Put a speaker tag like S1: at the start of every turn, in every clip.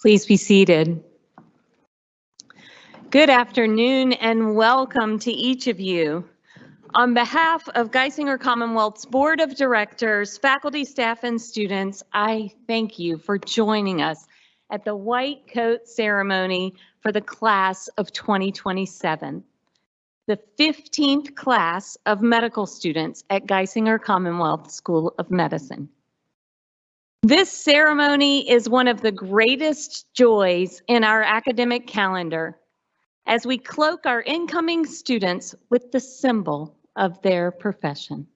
S1: Please be seated. Good afternoon and welcome to each of you. On behalf of Geisinger Commonwealth's Board of Directors, faculty, staff, and students, I thank you for joining us at the White Coat Ceremony for the class of 2027, the 15th class of medical students at Geisinger Commonwealth School of Medicine. This ceremony is one of the greatest joys in our academic calendar as we cloak our incoming students with the symbol of their profession.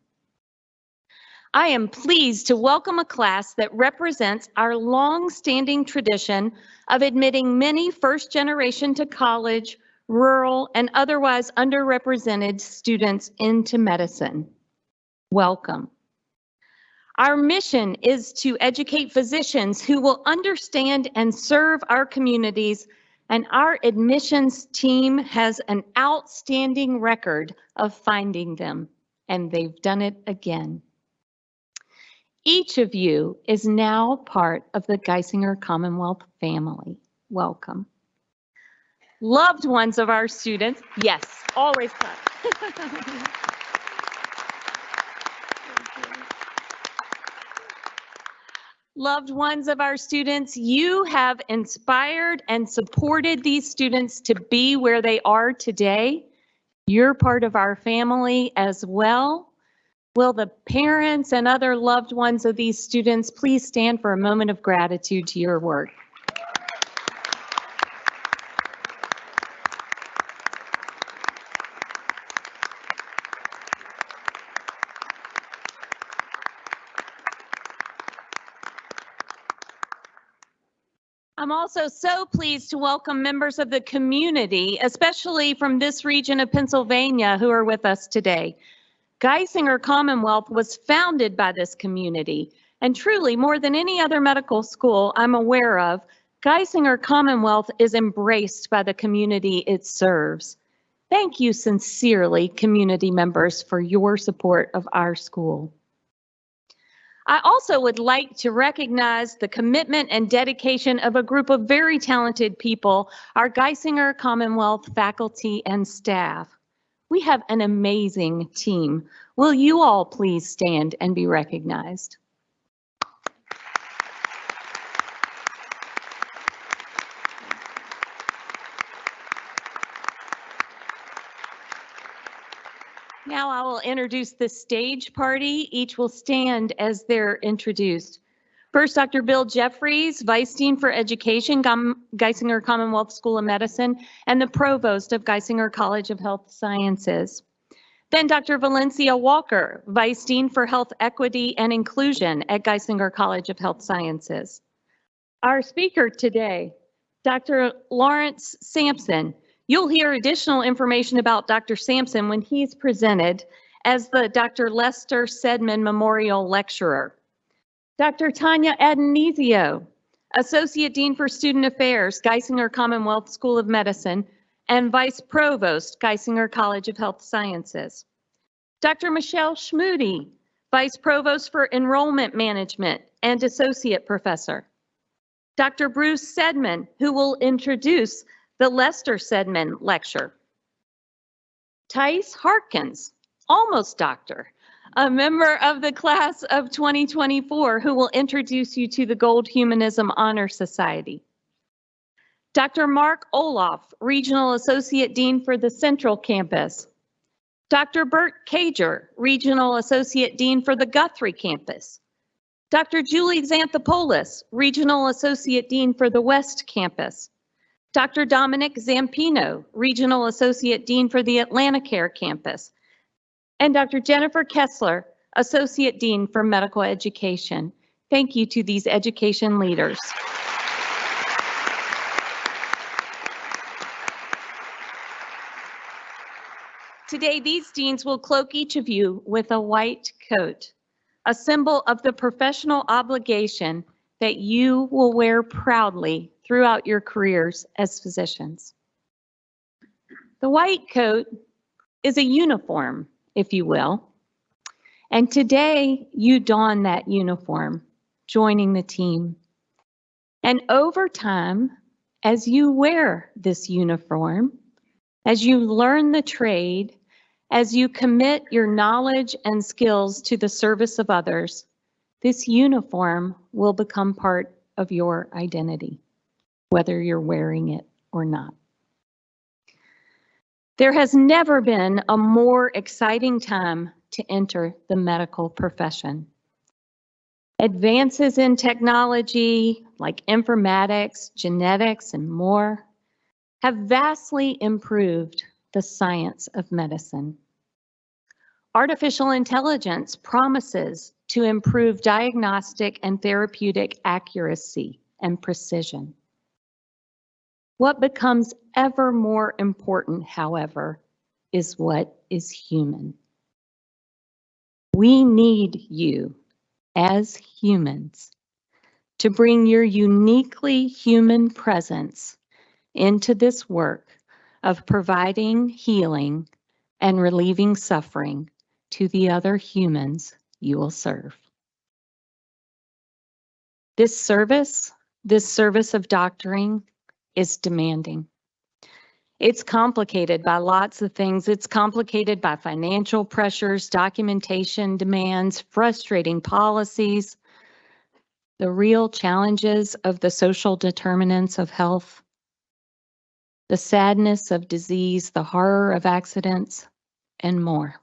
S1: I am pleased to welcome a class that represents our long-standing tradition of admitting many first-generation to college, rural, and otherwise underrepresented students into medicine. Welcome. Our mission is to educate physicians who will understand and serve our communities, and our admissions team has an outstanding record of finding them, and they've done it again. Each of you is now part of the Geisinger Commonwealth family. Welcome. Loved ones of our students, yes, always clap. Loved ones of our students, you have inspired and supported these students to be where they are today. You're part of our family as well. Will the parents and other loved ones of these students please stand for a moment of gratitude to your work? I'm also so pleased to welcome members of the community, especially from this region of Pennsylvania, who are with us today. Geisinger Commonwealth was founded by this community, and truly, more than any other medical school I'm aware of, Geisinger Commonwealth is embraced by the community it serves. Thank you sincerely, community members, for your support of our school. I also would like to recognize the commitment and dedication of a group of very talented people, our Geisinger Commonwealth faculty and staff. We have an amazing team. Will you all please stand and be recognized? Now I will introduce the stage party. Each will stand as they're introduced. First, Dr. Bill Jeffries, Vice Dean for Education, Geisinger Commonwealth School of Medicine, and the Provost of Geisinger College of Health Sciences. Then Dr. Valencia Walker, Vice Dean for Health Equity and Inclusion at Geisinger College of Health Sciences. Our speaker today, Dr. Lawrence Sampson. You'll hear additional information about Dr. Sampson when he's presented as the Dr. Lester Sedman Memorial Lecturer. Dr. Tanya Adonisio, Associate Dean for Student Affairs, Geisinger Commonwealth School of Medicine, and Vice Provost, Geisinger College of Health Sciences. Dr. Michelle Schmude, Vice Provost for Enrollment Management and Associate Professor. Dr. Bruce Sedman, who will introduce the Lester Sedman Lecture. Tice Harkins, almost doctor, a member of the class of 2024 who will introduce you to the Gold Humanism Honor Society. Dr. Mark Olaf, Regional Associate Dean for the Central Campus. Dr. Bert Cager, Regional Associate Dean for the Guthrie Campus. Dr. Julie Xanthopoulos, Regional Associate Dean for the West Campus. Dr. Dominic Zampino, Regional Associate Dean for the AtlantiCare Campus. And Dr. Jennifer Kessler, Associate Dean for Medical Education. Thank you to these education leaders. Today, these deans will cloak each of you with a white coat, a symbol of the professional obligation that you will wear proudly throughout your careers as physicians. The white coat is a uniform, if you will. And today you don that uniform, joining the team. And over time, as you wear this uniform, as you learn the trade, as you commit your knowledge and skills to the service of others, this uniform will become part of your identity, whether you're wearing it or not. There has never been a more exciting time to enter the medical profession. Advances in technology like informatics, genetics, and more have vastly improved the science of medicine. Artificial intelligence promises to improve diagnostic and therapeutic accuracy and precision. What becomes ever more important, however, is what is human. We need you as humans to bring your uniquely human presence into this work of providing healing and relieving suffering to the other humans you will serve. This service of doctoring, is demanding. It's complicated by lots of things. It's complicated by financial pressures, documentation demands, frustrating policies, the real challenges of the social determinants of health, the sadness of disease, the horror of accidents, and more.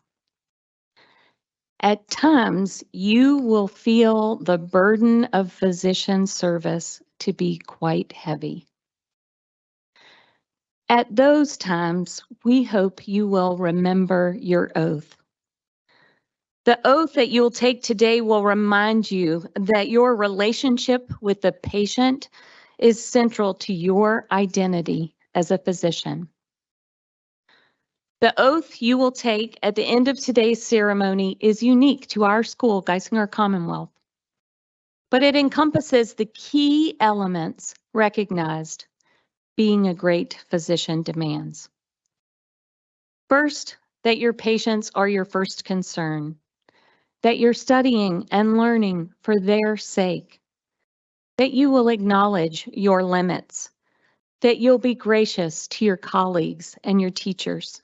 S1: At times, you will feel the burden of physician service to be quite heavy. At those times, we hope you will remember your oath. The oath that you'll take today will remind you that your relationship with the patient is central to your identity as a physician. The oath you will take at the end of today's ceremony is unique to our school, Geisinger Commonwealth, but it encompasses the key elements recognized being a great physician demands. First, that your patients are your first concern, that you're studying and learning for their sake, that you will acknowledge your limits, that you'll be gracious to your colleagues and your teachers,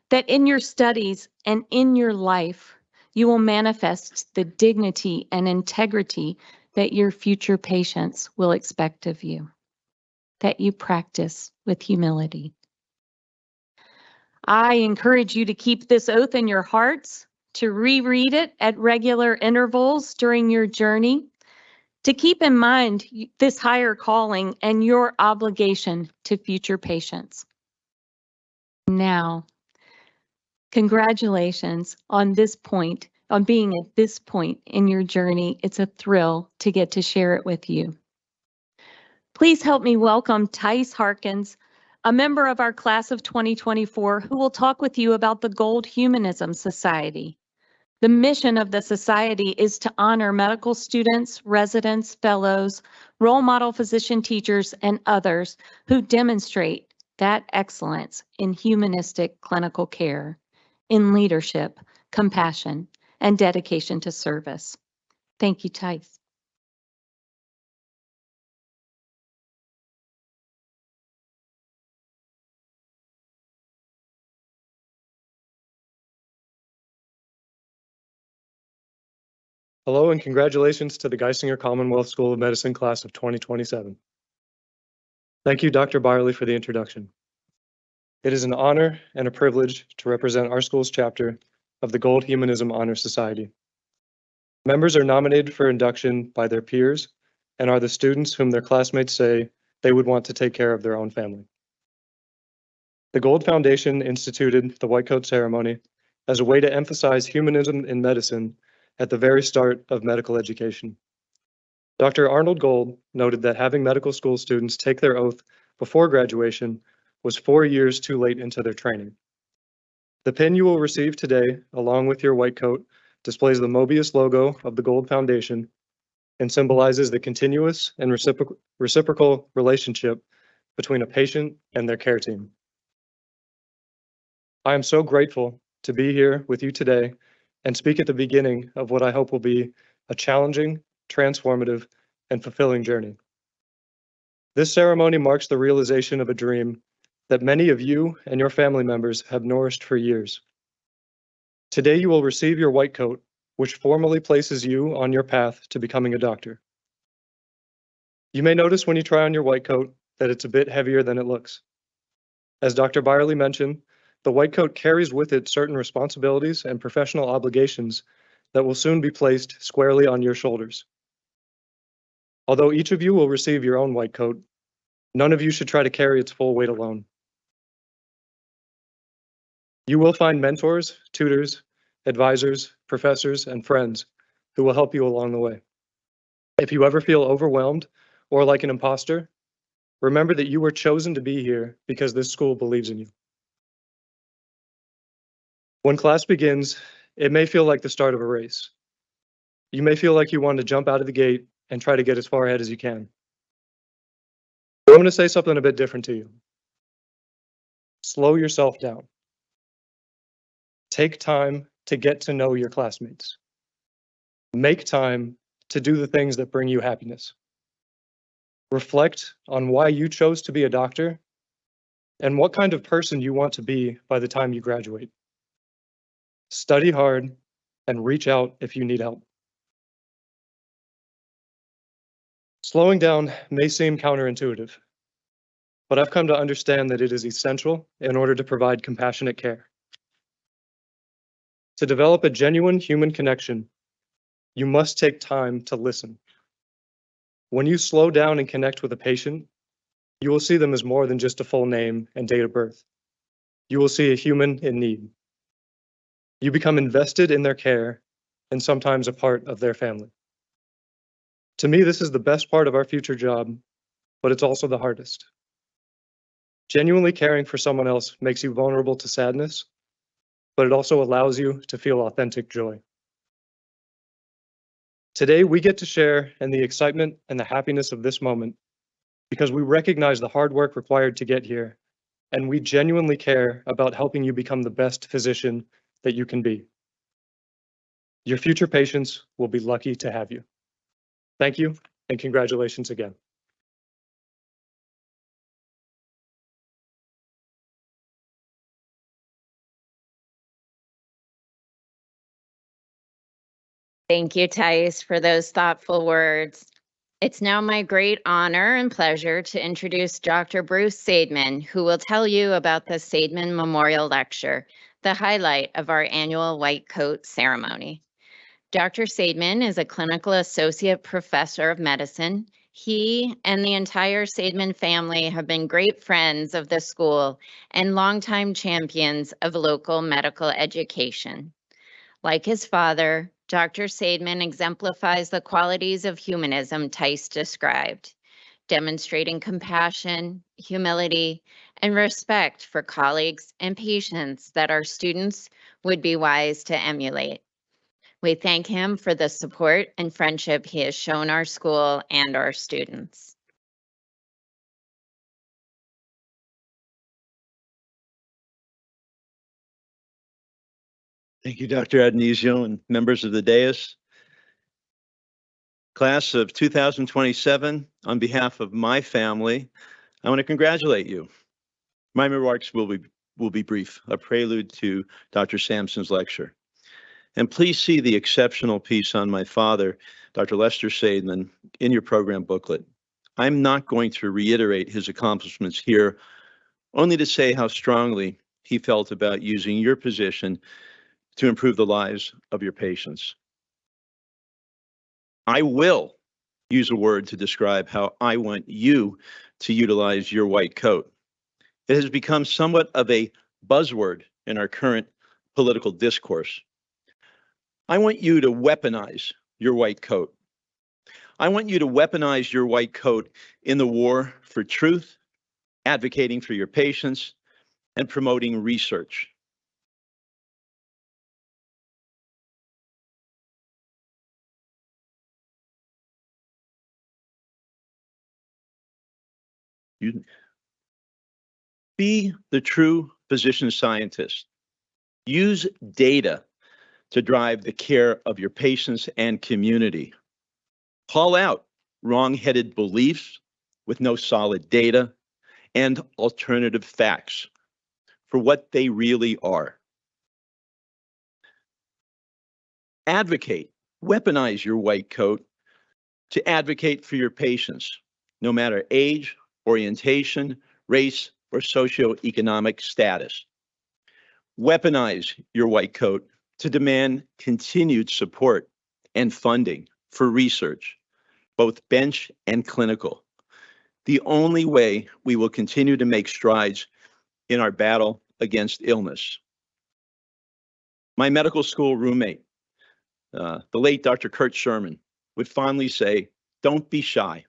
S1: that in your studies and in your life, you will manifest the dignity and integrity that your future patients will expect of you, that you practice with humility. I encourage you to keep this oath in your hearts, to reread it at regular intervals during your journey, to keep in mind this higher calling and your obligation to future patients. Now, congratulations on this point, on being at this point in your journey. It's a thrill to get to share it with you. Please help me welcome Tice Harkins, a member of our class of 2024, who will talk with you about the Gold Humanism Society. The mission of the society is to honor medical students, residents, fellows, role model physician teachers, and others who demonstrate that excellence in humanistic clinical care, in leadership, compassion, and dedication to service. Thank you, Tice.
S2: Hello and congratulations to the Geisinger Commonwealth School of Medicine class of 2027. Thank you, Dr. Byerly, for the introduction. It is an honor and a privilege to represent our school's chapter of the Gold Humanism Honor Society. Members are nominated for induction by their peers and are the students whom their classmates say they would want to take care of their own family. The Gold Foundation instituted the White Coat Ceremony as a way to emphasize humanism in medicine at the very start of medical education. Dr. Arnold Gold noted that having medical school students take their oath before graduation was 4 years too late into their training. The pin you will receive today, along with your white coat, displays the Mobius logo of the Gold Foundation and symbolizes the continuous and reciprocal relationship between a patient and their care team. I am so grateful to be here with you today and speak at the beginning of what I hope will be a challenging, transformative, and fulfilling journey. This ceremony marks the realization of a dream that many of you and your family members have nourished for years. Today you will receive your white coat, which formally places you on your path to becoming a doctor. You may notice when you try on your white coat that it's a bit heavier than it looks. As Dr. Byerly mentioned, the white coat carries with it certain responsibilities and professional obligations that will soon be placed squarely on your shoulders. Although each of you will receive your own white coat, none of you should try to carry its full weight alone. You will find mentors, tutors, advisors, professors, and friends who will help you along the way. If you ever feel overwhelmed or like an imposter, remember that you were chosen to be here because this school believes in you. When class begins, it may feel like the start of a race. You may feel like you want to jump out of the gate and try to get as far ahead as you can. I'm going to say something a bit different to you. Slow yourself down. Take time to get to know your classmates. Make time to do the things that bring you happiness. Reflect on why you chose to be a doctor and what kind of person you want to be by the time you graduate. Study hard and reach out if you need help. Slowing down may seem counterintuitive, but I've come to understand that it is essential in order to provide compassionate care. To develop a genuine human connection, you must take time to listen. When you slow down and connect with a patient, you will see them as more than just a full name and date of birth. You will see a human in need. You become invested in their care and sometimes a part of their family. To me, this is the best part of our future job, but it's also the hardest. Genuinely caring for someone else makes you vulnerable to sadness, but it also allows you to feel authentic joy. Today, we get to share in the excitement and the happiness of this moment because we recognize the hard work required to get here, and we genuinely care about helping you become the best physician that you can be. Your future patients will be lucky to have you. Thank you, and congratulations again.
S3: Thank you, Tice, for those thoughtful words. It's now my great honor and pleasure to introduce Dr. Bruce Saidman, who will tell you about the Saidman Memorial Lecture, the highlight of our annual White Coat Ceremony. Dr. Seidman is a clinical associate professor of medicine. He and the entire Seidman family have been great friends of the school and longtime champions of local medical education. Like his father, Dr. Seidman exemplifies the qualities of humanism Tice described, demonstrating compassion, humility, and respect for colleagues and patients that our students would be wise to emulate. We thank him for the support and friendship he has shown our school and our students.
S4: Thank you, Dr. Addonizio and members of the dais. Class of 2027, on behalf of my family, I want to congratulate you. My remarks will be brief, a prelude to Dr. Sampson's lecture. And please see the exceptional piece on my father, Dr. Lester Seidman, in your program booklet. I'm not going to reiterate his accomplishments here, only to say how strongly he felt about using your position to improve the lives of your patients. I will use a word to describe how I want you to utilize your white coat. It has become somewhat of a buzzword in our current political discourse. I want you to weaponize your white coat. I want you to weaponize your white coat in the war for truth, advocating for your patients, and promoting research. Be the true physician scientist. Use data to drive the care of your patients and community. Call out wrong-headed beliefs with no solid data and alternative facts for what they really are. Advocate, weaponize your white coat to advocate for your patients, no matter age, orientation, race, or socioeconomic status. Weaponize your white coat to demand continued support and funding for research, both bench and clinical. The only way we will continue to make strides in our battle against illness. My medical school roommate, the late Dr. Kurt Sherman, would fondly say, "Don't be shy."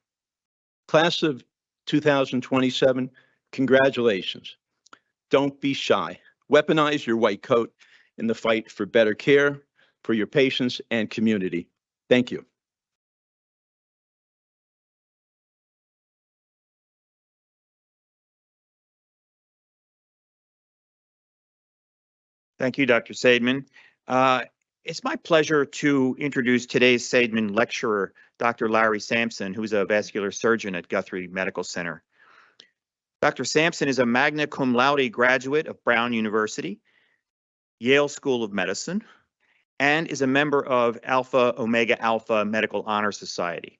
S4: Class of 2027, congratulations. Don't be shy. Weaponize your white coat in the fight for better care for your patients and community. Thank you.
S5: Thank you, Dr. Seidman. It's my pleasure to introduce today's Seidman lecturer, Dr. Larry Sampson, who's a vascular surgeon at Guthrie Medical Center. Dr. Sampson is a magna cum laude graduate of Brown University, Yale School of Medicine, and is a member of Alpha Omega Alpha Medical Honor Society.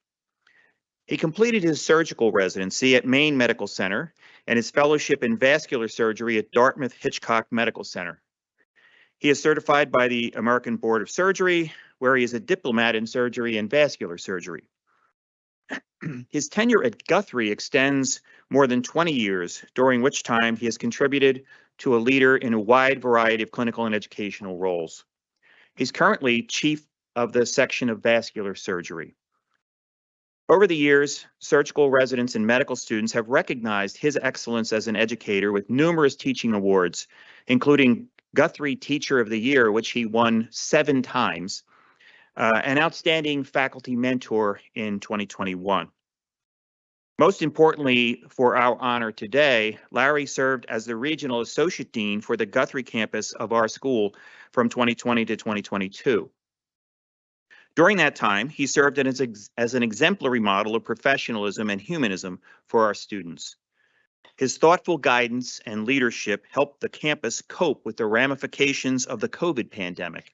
S5: He completed his surgical residency at Maine Medical Center and his fellowship in vascular surgery at Dartmouth Hitchcock Medical Center. He is certified by the American Board of Surgery, where he is a diplomat in surgery and vascular surgery. His tenure at Guthrie extends more than 20 years, during which time he has contributed to a leader in a wide variety of clinical and educational roles. He's currently chief of the section of vascular surgery. Over the years, surgical residents and medical students have recognized his excellence as an educator with numerous teaching awards, including Guthrie Teacher of the Year, which he won 7 times, an outstanding faculty mentor in 2021. Most importantly for our honor today, Larry served as the Regional Associate Dean for the Guthrie campus of our school from 2020 to 2022. During that time, he served as an exemplary model of professionalism and humanism for our students. His thoughtful guidance and leadership helped the campus cope with the ramifications of the COVID pandemic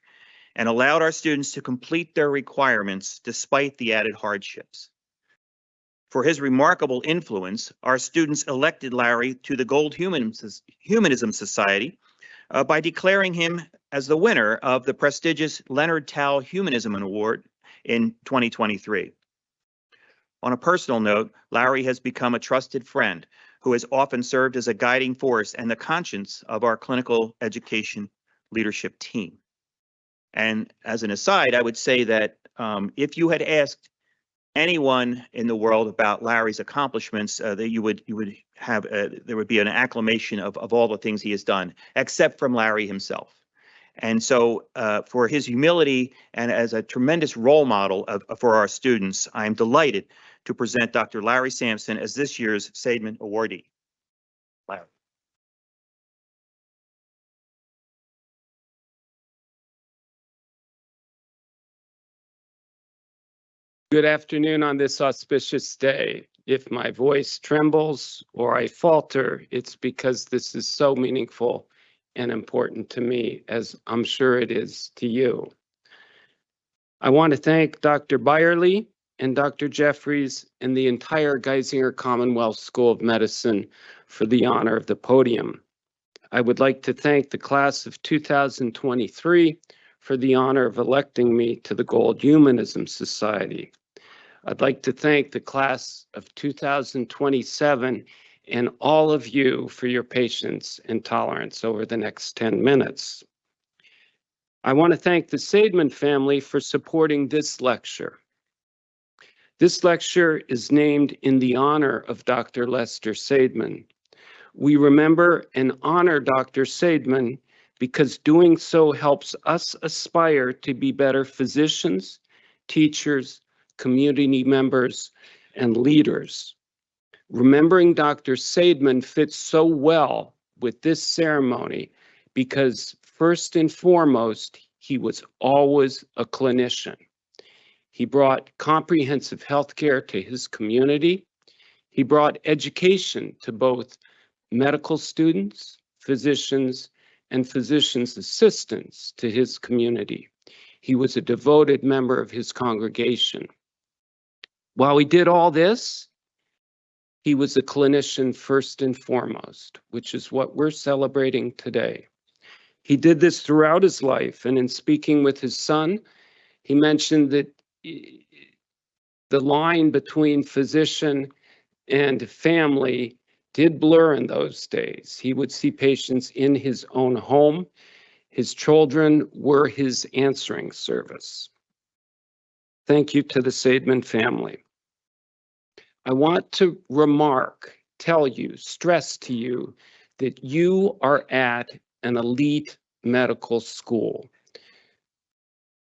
S5: and allowed our students to complete their requirements despite the added hardships. For his remarkable influence, our students elected Larry to the Gold Humanism Society by declaring him as the winner of the prestigious Leonard Tao Humanism Award in 2023. On a personal note, Larry has become a trusted friend who has often served as a guiding force and the conscience of our clinical education leadership team. And as an aside, I would say that if you had asked anyone in the world about Larry's accomplishments, that you would have there would be an acclamation of all the things he has done, except from Larry himself. And so for his humility and as a tremendous role model for our students, I am delighted to present Dr. Larry Sampson as this year's Seidman awardee. Larry.
S6: Good afternoon on this auspicious day. If my voice trembles or I falter, it's because this is so meaningful and important to me, as I'm sure it is to you. I want to thank Dr. Byerly and Dr. Jeffries and the entire Geisinger Commonwealth School of Medicine for the honor of the podium. I would like to thank the class of 2023 for the honor of electing me to the Gold Humanism Society. I'd like to thank the class of 2027 and all of you for your patience and tolerance over the next 10 minutes. I want to thank the Seidman family for supporting this lecture. This lecture is named in the honor of Dr. Lester Seidman. We remember and honor Dr. Seidman because doing so helps us aspire to be better physicians, teachers, community members, and leaders. Remembering Dr. Seidman fits so well with this ceremony because first and foremost, he was always a clinician. He brought comprehensive healthcare to his community. He brought education to both medical students, physicians, and physicians' assistants to his community. He was a devoted member of his congregation. While he did all this, he was a clinician first and foremost, which is what we're celebrating today. He did this throughout his life, and in speaking with his son, he mentioned that the line between physician and family did blur in those days. He would see patients in his own home. His children were his answering service. Thank you to the Seidman family. I want to tell you, stress to you that you are at an elite medical school.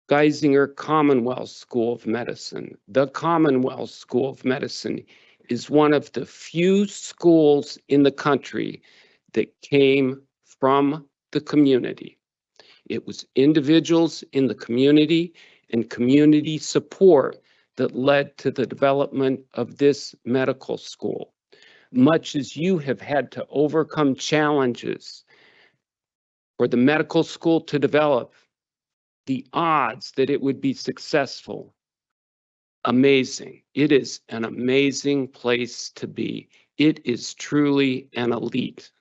S6: Geisinger Commonwealth School of Medicine. The Commonwealth School of Medicine is one of the few schools in the country that came from the community. It was individuals in the community and community support that led to the development of this medical school. Much as you have had to overcome challenges for the medical school to develop, the odds that it would be successful, amazing. It is an amazing place to be. It is truly an elite.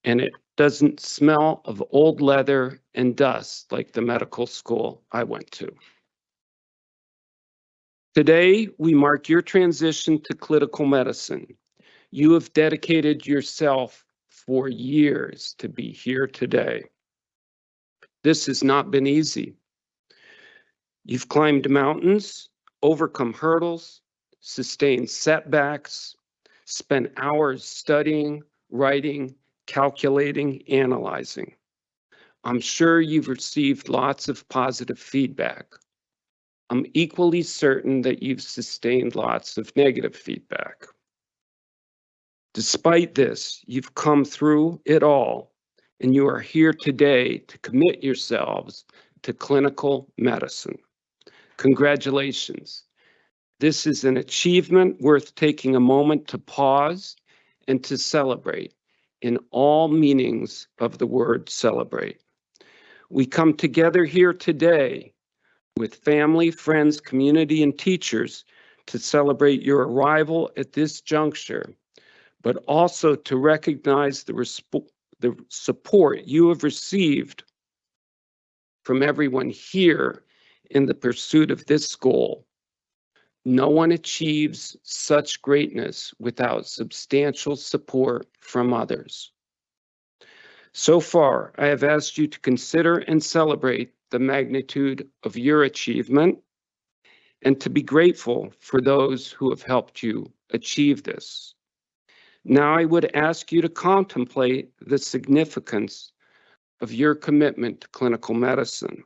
S6: And it doesn't smell of old leather and dust like the medical school I went to. Today, we mark your transition to clinical medicine. You have dedicated yourself for years to be here today. This has not been easy. You've climbed mountains, overcome hurdles, sustained setbacks, spent hours studying, writing, calculating, analyzing. I'm sure you've received lots of positive feedback. I'm equally certain that you've sustained lots of negative feedback. Despite this, you've come through it all, and you are here today to commit yourselves to clinical medicine. Congratulations. This is an achievement worth taking a moment to pause and to celebrate in all meanings of the word celebrate. We come together here today with family, friends, community, and teachers to celebrate your arrival at this juncture, but also to recognize the the support you have received from everyone here in the pursuit of this goal. No one achieves such greatness without substantial support from others. So far, I have asked you to consider and celebrate the magnitude of your achievement and to be grateful for those who have helped you achieve this. Now I would ask you to contemplate the significance of your commitment to clinical medicine.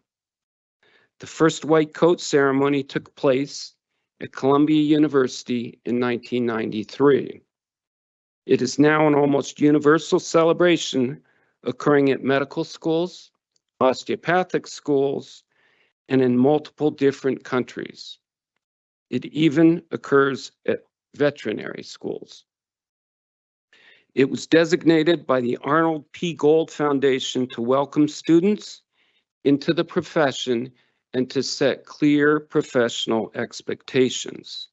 S6: The first white coat ceremony took place at Columbia University in 1993. It is now an almost universal celebration occurring at medical schools, osteopathic schools, and in multiple different countries. It even occurs at veterinary schools. It was designated by the Arnold P. Gold Foundation to welcome students into the profession and to set clear professional expectations.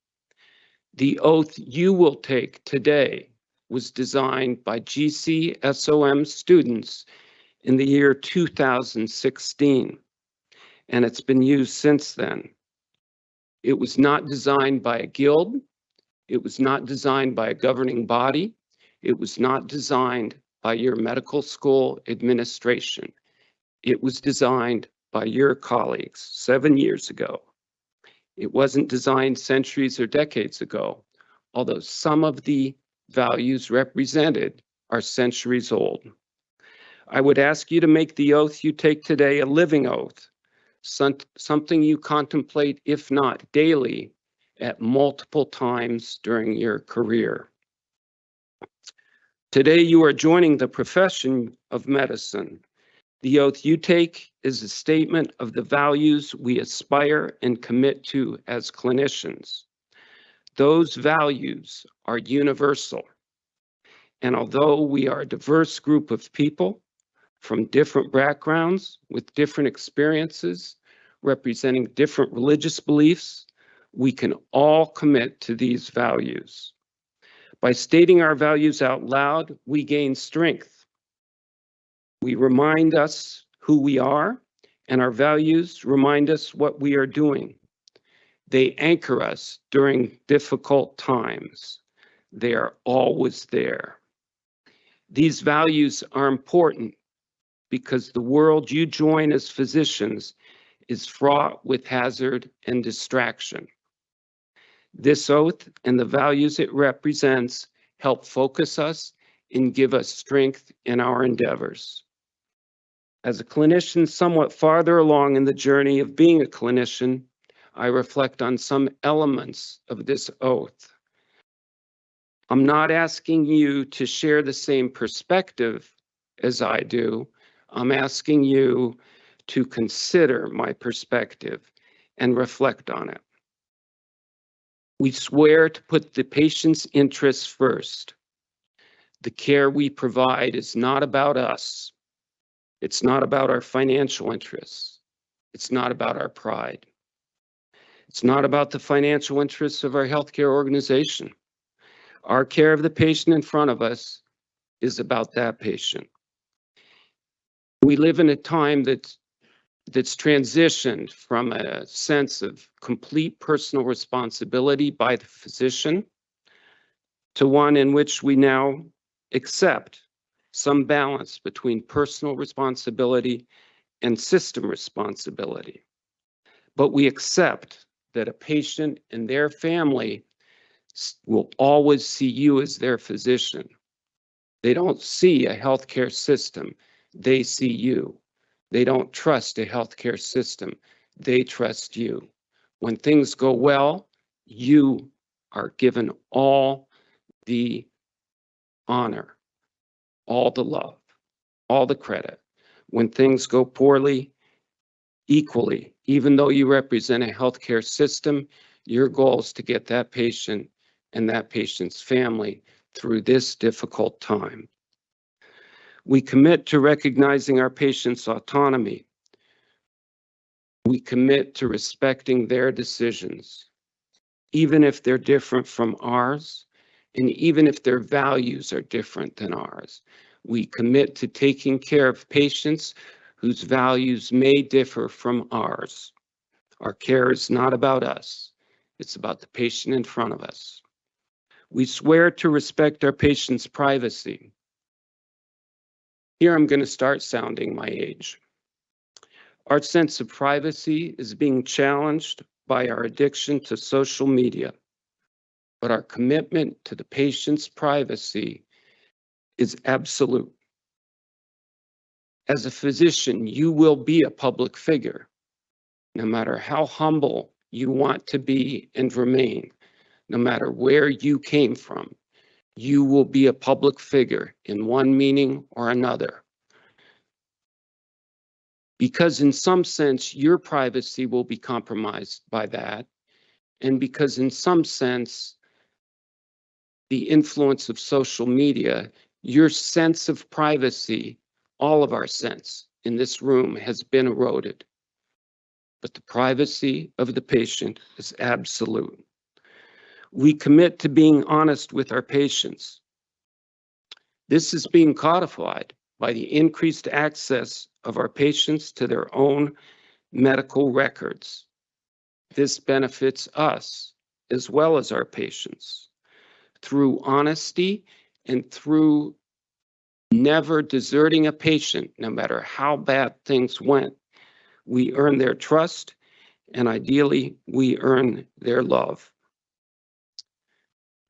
S6: The oath you will take today was designed by GCSOM students in the year 2016, and it's been used since then. It was not designed by a guild. It was not designed by a governing body. It was not designed by your medical school administration. It was designed by your colleagues 7 years ago. It wasn't designed centuries or decades ago, although some of the values represented are centuries old. I would ask you to make the oath you take today a living oath, something you contemplate, if not daily, at multiple times during your career. Today, you are joining the profession of medicine. The oath you take is a statement of the values we aspire and commit to as clinicians. Those values are universal. And although we are a diverse group of people from different backgrounds with different experiences, representing different religious beliefs, we can all commit to these values. By stating our values out loud, we gain strength. We remind us who we are, and our values remind us what we are doing. They anchor us during difficult times. They are always there. These values are important because the world you join as physicians is fraught with hazard and distraction. This oath and the values it represents help focus us and give us strength in our endeavors. As a clinician somewhat farther along in the journey of being a clinician, I reflect on some elements of this oath. I'm not asking you to share the same perspective as I do. I'm asking you to consider my perspective and reflect on it. We swear to put the patient's interests first. The care we provide is not about us. It's not about our financial interests. It's not about our pride. It's not about the financial interests of our healthcare organization. Our care of the patient in front of us is about that patient. We live in a time that's transitioned from a sense of complete personal responsibility by the physician to one in which we now accept some balance between personal responsibility and system responsibility. But we accept that a patient and their family will always see you as their physician. They don't see a healthcare system, they see you. They don't trust a healthcare system, they trust you. When things go well, you are given all the honor, all the love, all the credit. When things go poorly, equally, even though you represent a healthcare system, your goal is to get that patient and that patient's family through this difficult time. We commit to recognizing our patients' autonomy. We commit to respecting their decisions, even if they're different from ours, and even if their values are different than ours. We commit to taking care of patients whose values may differ from ours. Our care is not about us. It's about the patient in front of us. We swear to respect our patients' privacy. Here I'm going to start sounding my age. Our sense of privacy is being challenged by our addiction to social media, but our commitment to the patient's privacy is absolute. As a physician, you will be a public figure, no matter how humble you want to be and remain, no matter where you came from, you will be a public figure in one meaning or another. Because in some sense, your privacy will be compromised by that, and because in some sense, the influence of social media, your sense of privacy, all of our sense in this room has been eroded. But the privacy of the patient is absolute. We commit to being honest with our patients. This is being codified by the increased access of our patients to their own medical records. This benefits us as well as our patients. Through honesty and through never deserting a patient, no matter how bad things went, we earn their trust, and ideally, we earn their love.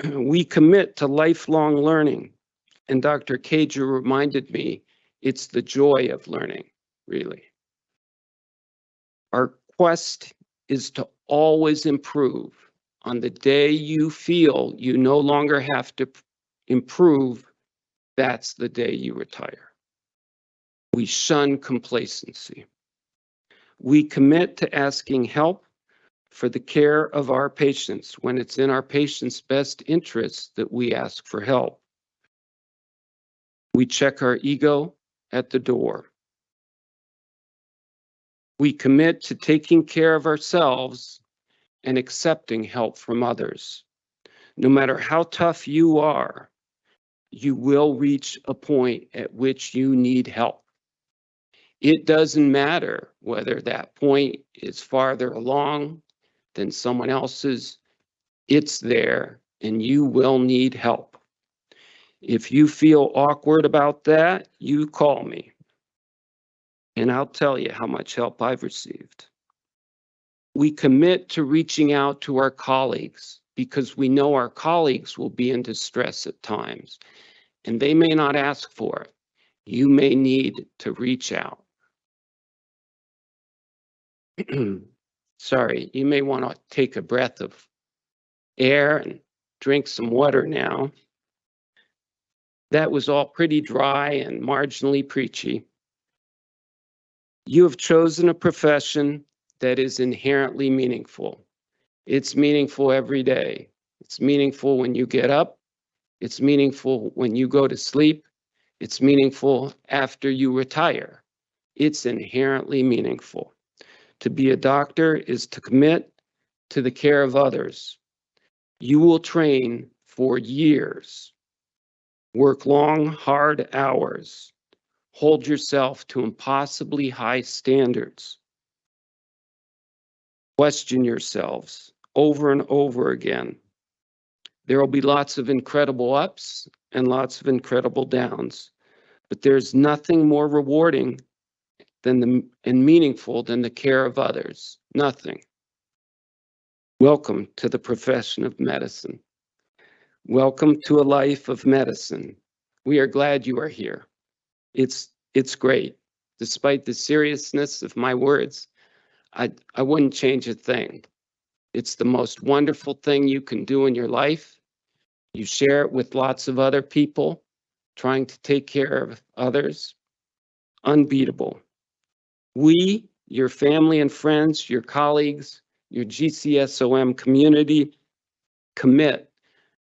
S6: We commit to lifelong learning, and Dr. Cager reminded me, it's the joy of learning, really. Our quest is to always improve. On the day you feel you no longer have to improve, that's the day you retire. We shun complacency. We commit to asking help for the care of our patients when it's in our patients' best interest that we ask for help. We check our ego at the door. We commit to taking care of ourselves and accepting help from others. No matter how tough you are, you will reach a point at which you need help. It doesn't matter whether that point is farther along than someone else's. It's there, and you will need help. If you feel awkward about that, you call me, and I'll tell you how much help I've received. We commit to reaching out to our colleagues because we know our colleagues will be in distress at times, and they may not ask for it. You may need to reach out. Sorry, you may want to take a breath of air and drink some water now. That was all pretty dry and marginally preachy. You have chosen a profession that is inherently meaningful. It's meaningful every day. It's meaningful when you get up. It's meaningful when you go to sleep. It's meaningful after you retire. It's inherently meaningful. To be a doctor is to commit to the care of others. You will train for years, work long, hard hours, hold yourself to impossibly high standards. Question yourselves over and over again. There will be lots of incredible ups and lots of incredible downs, but there's nothing more rewarding and meaningful than the care of others. Nothing. Welcome to the profession of medicine. Welcome to a life of medicine. We are glad you are here. It's great. Despite the seriousness of my words, I wouldn't change a thing. It's the most wonderful thing you can do in your life. You share it with lots of other people, trying to take care of others. Unbeatable. We, your family and friends, your colleagues, your GCSOM community, commit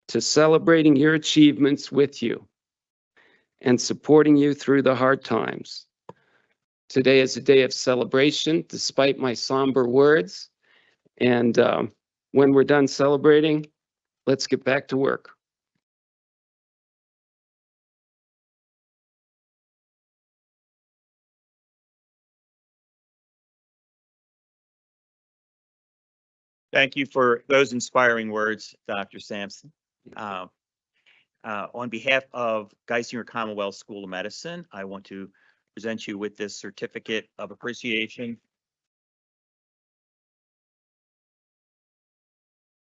S6: to celebrating your achievements with you and supporting you through the hard times. Today is a day of celebration, despite my somber words. And when we're done celebrating, let's get back to work.
S5: Thank you for those inspiring words, Dr. Sampson. On behalf of Geisinger Commonwealth School of Medicine, I want to present you with this certificate of appreciation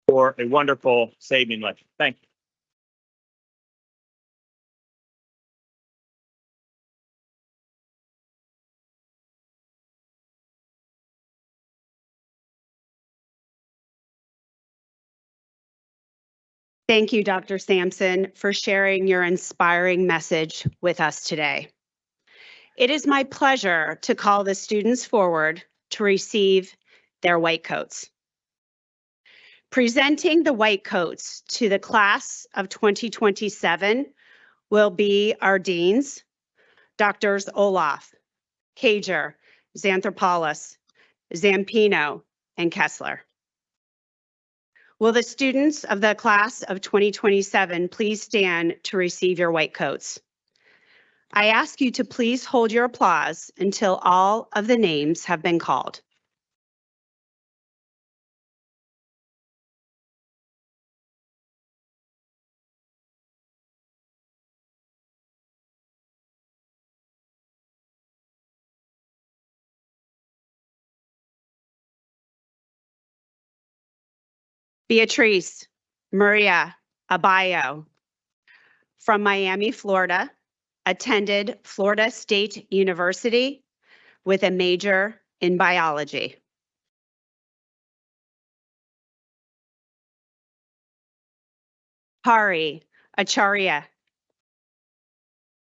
S5: for a wonderful Sabian lecture. Thank you.
S7: Thank you, Dr. Sampson, for sharing your inspiring message with us today. It is my pleasure to call the students forward to receive their white coats. Presenting the white coats to the class of 2027 will be our deans, Drs. Olaf, Cager, Xanthopoulos, Zampino, and Kessler. Will the students of the class of 2027 please stand to receive your white coats? I ask you to please hold your applause until all of the names have been called. Beatrice Maria Abayo from Miami, Florida, attended Florida State University with a major in biology. Hari Acharya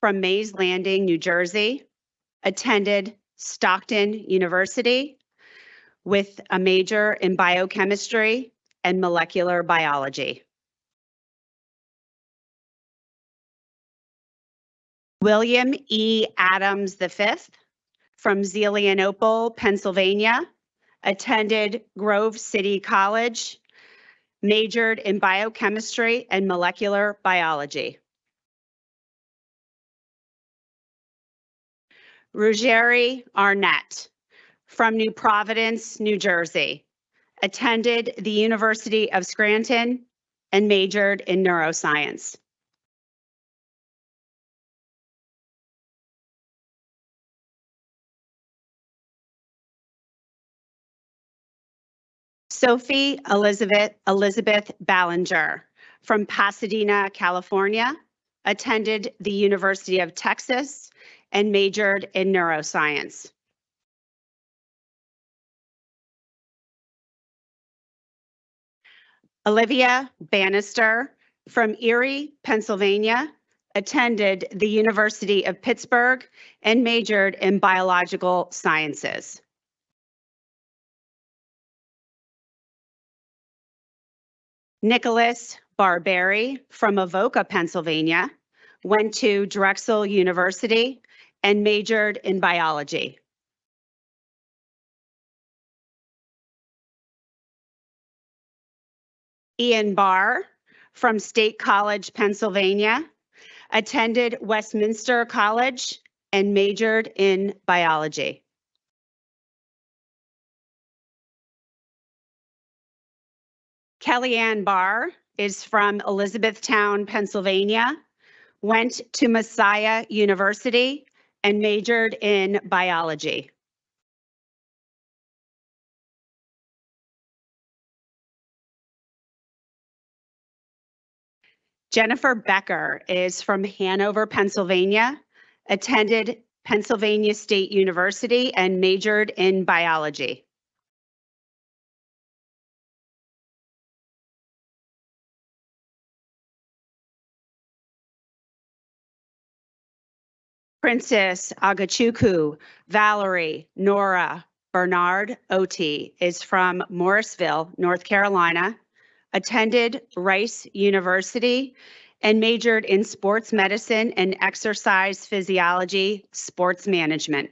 S7: from Mays Landing, New Jersey, attended Stockton University with a major in biochemistry and molecular biology. William E. Adams V from Zelienople, Pennsylvania, attended Grove City College, majored in biochemistry and molecular biology. Ruggieri Arnett from New Providence, New Jersey, attended the University of Scranton and majored in neuroscience. Sophie Elizabeth Ballinger from Pasadena, California, attended the University of Texas and majored in neuroscience. Olivia Bannister from Erie, Pennsylvania, attended the University of Pittsburgh and majored in biological sciences. Nicholas Barberi from Avoca, Pennsylvania, went to Drexel University and majored in biology. Ian Barr from State College, Pennsylvania, attended Westminster College and majored in biology. Kellyanne Barr is from Elizabethtown, Pennsylvania, went to Messiah University and majored in biology. Jennifer Becker is from Hanover, Pennsylvania, attended Pennsylvania State University and majored in biology. Princess Agachukwu Valerie Nora Bernard Oti is from Morrisville, North Carolina, attended Rice University and majored in sports medicine and exercise physiology, sports management.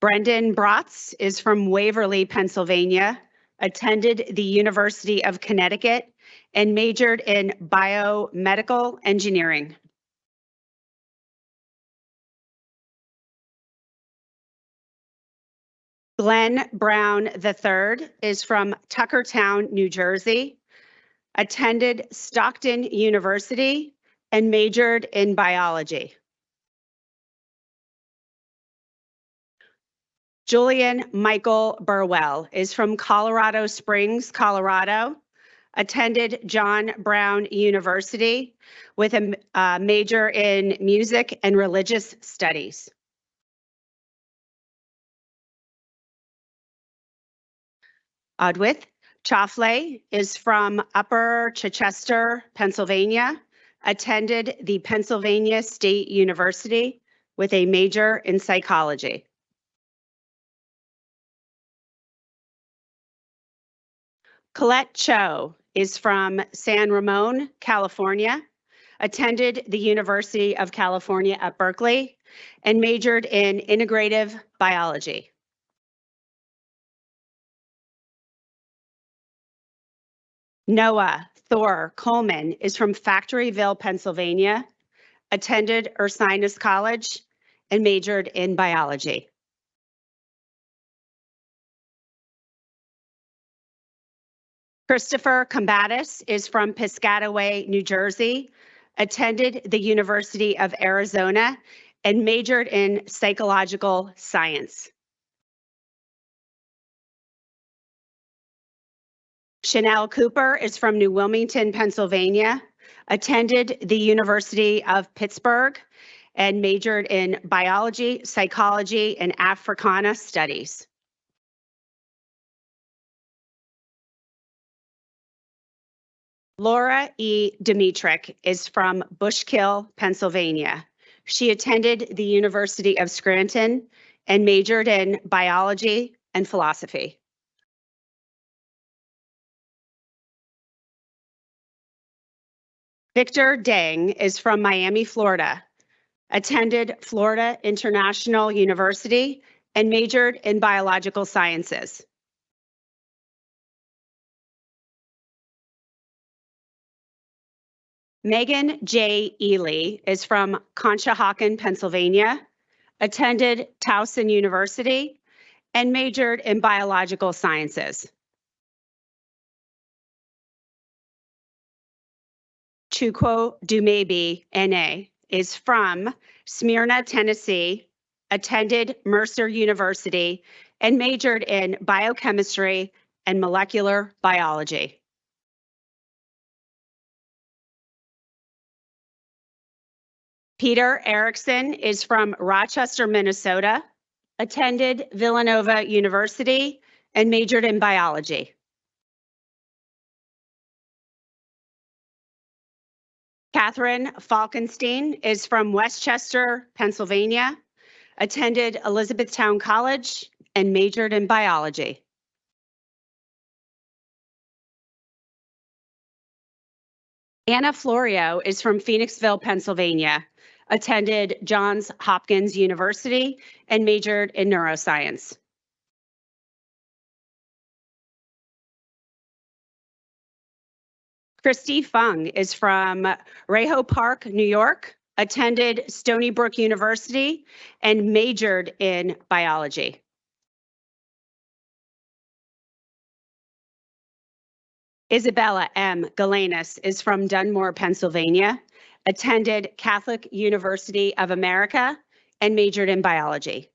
S7: Brendan Bratz is from Waverly, Pennsylvania, attended the University of Connecticut and majored in biomedical engineering. Glenn Brown III is from Tuckertown, New Jersey, attended Stockton University, and majored in biology. Julian Michael Burwell is from Colorado Springs, Colorado, attended John Brown University with a major in music and religious studies. Adwith Chafle is from Upper Chichester, Pennsylvania, attended the Pennsylvania State University with a major in psychology. Colette Cho is from San Ramon, California, attended the University of California at Berkeley, and majored in integrative biology. Noah Thor Coleman is from Factoryville, Pennsylvania, attended Ursinus College, and majored in biology. Christopher Combatis is from Piscataway, New Jersey, attended the University of Arizona, and majored in psychological science. Chanel Cooper is from New Wilmington, Pennsylvania, attended the University of Pittsburgh, and majored in biology, psychology, and Africana studies. Laura E. Dimitrich is from Bushkill, Pennsylvania. She attended the University of Scranton and majored in biology and philosophy. Victor Deng is from Miami, Florida, attended Florida International University and majored in biological sciences. Megan J. Ely is from Conshohocken, Pennsylvania, attended Towson University, and majored in biological sciences. Chukwu Dumebi, N.A., is from Smyrna, Tennessee, attended Mercer University, and majored in biochemistry and molecular biology. Peter Erickson is from Rochester, Minnesota, attended Villanova University, and majored in biology. Catherine Falkenstein is from Westchester, Pennsylvania, attended Elizabethtown College, and majored in biology. Anna Florio is from Phoenixville, Pennsylvania, attended Johns Hopkins University, and majored in neuroscience. Christy Fung is from Reho Park, New York, attended Stony Brook University, and majored in biology. Isabella M. Galanis is from Dunmore, Pennsylvania, attended Catholic University of America, and majored in biology.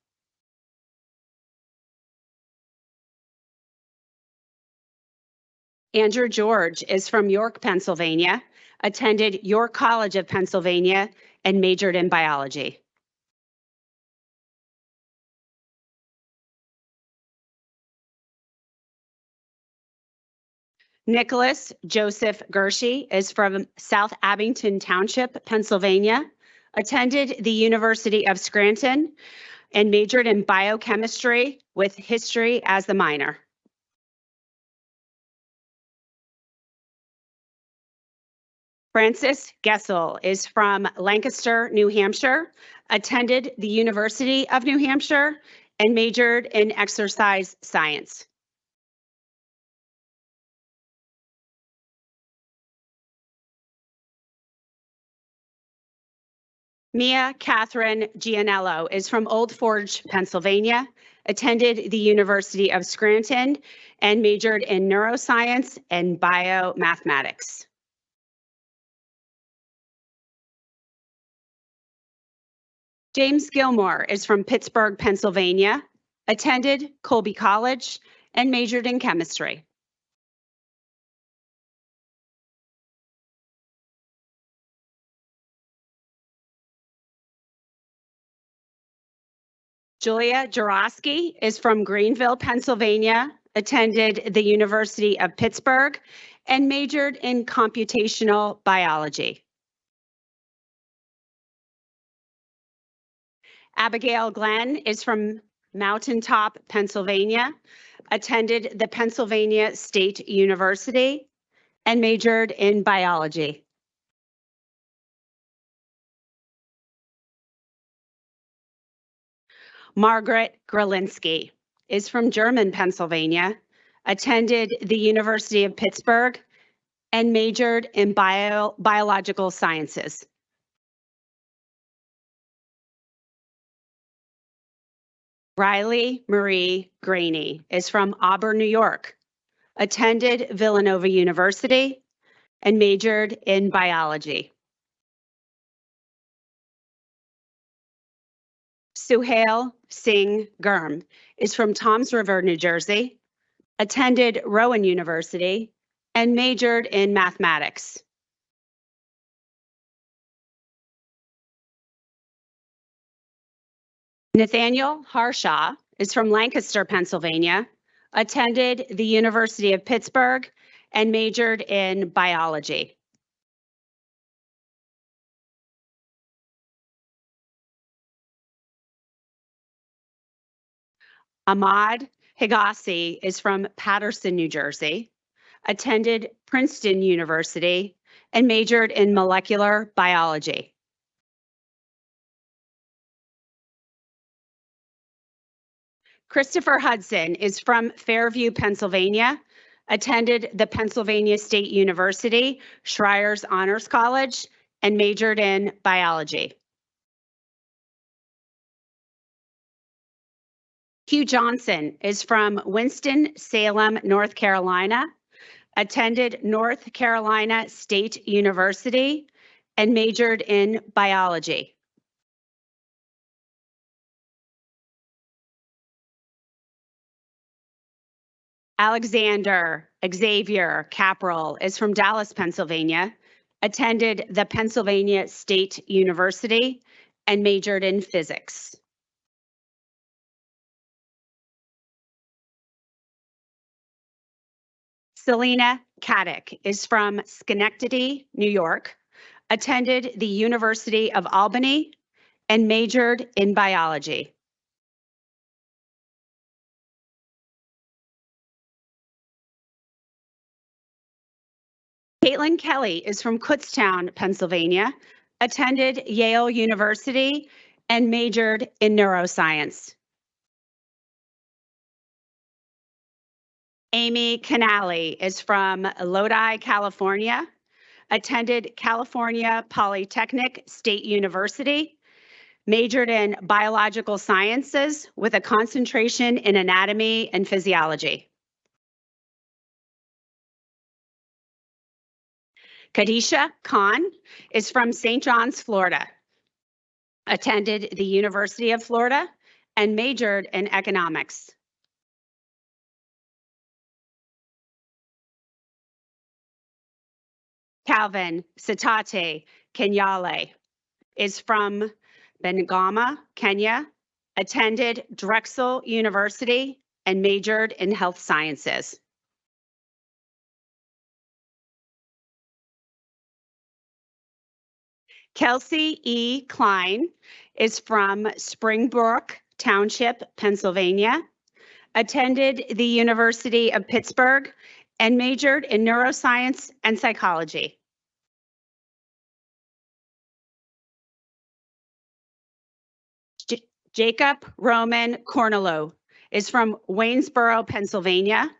S7: Andrew George is from York, Pennsylvania, attended York College of Pennsylvania, and majored in biology. Nicholas Joseph Gershie is from South Abington Township, Pennsylvania, attended the University of Scranton, and majored in biochemistry with history as the minor. Francis Gessel is from Lancaster, New Hampshire, attended the University of New Hampshire, and majored in exercise science. Mia Catherine Gianello is from Old Forge, Pennsylvania, attended the University of Scranton, and majored in neuroscience and biomathematics. James Gilmore is from Pittsburgh, Pennsylvania, attended Colby College, and majored in chemistry. Julia Jarosky is from Greenville, Pennsylvania, attended the University of Pittsburgh, and majored in computational biology. Abigail Glenn is from Mountaintop, Pennsylvania, attended the Pennsylvania State University, and majored in biology. Margaret Gralinsky is from German, Pennsylvania, attended the University of Pittsburgh, and majored in biological sciences. Riley Marie Graney is from Auburn, New York, attended Villanova University, and majored in biology. Suhail Singh Gurm is from Toms River, New Jersey, attended Rowan University, and majored in mathematics. Nathaniel Harshaw is from Lancaster, Pennsylvania, attended the University of Pittsburgh, and majored in biology. Ahmad Higassi is from Paterson, New Jersey, attended Princeton University, and majored in molecular biology. Christopher Hudson is from Fairview, Pennsylvania, attended the Pennsylvania State University, Schreier's Honors College, and majored in biology. Hugh Johnson is from Winston-Salem, North Carolina, attended North Carolina State University, and majored in biology. Alexander Xavier Caprell is from Dallas, Pennsylvania, attended the Pennsylvania State University, and majored in physics. Selena Caddick is from Schenectady, New York, attended the University of Albany, and majored in biology. Caitlin Kelly is from Kutztown, Pennsylvania, attended Yale University, and majored in neuroscience. Amy Canali is from Lodi, California, attended California Polytechnic State University, majored in biological sciences with a concentration in anatomy and physiology. Kadisha Khan is from St. John's, Florida, attended the University of Florida, and majored in economics. Calvin Sitate Kenyale is from Bungoma, Kenya, attended Drexel University, and majored in health sciences. Kelsey E. Klein is from Springbrook Township, Pennsylvania, attended the University of Pittsburgh, and majored in neuroscience and psychology. Jacob Roman Cornelo is from Waynesboro, Pennsylvania,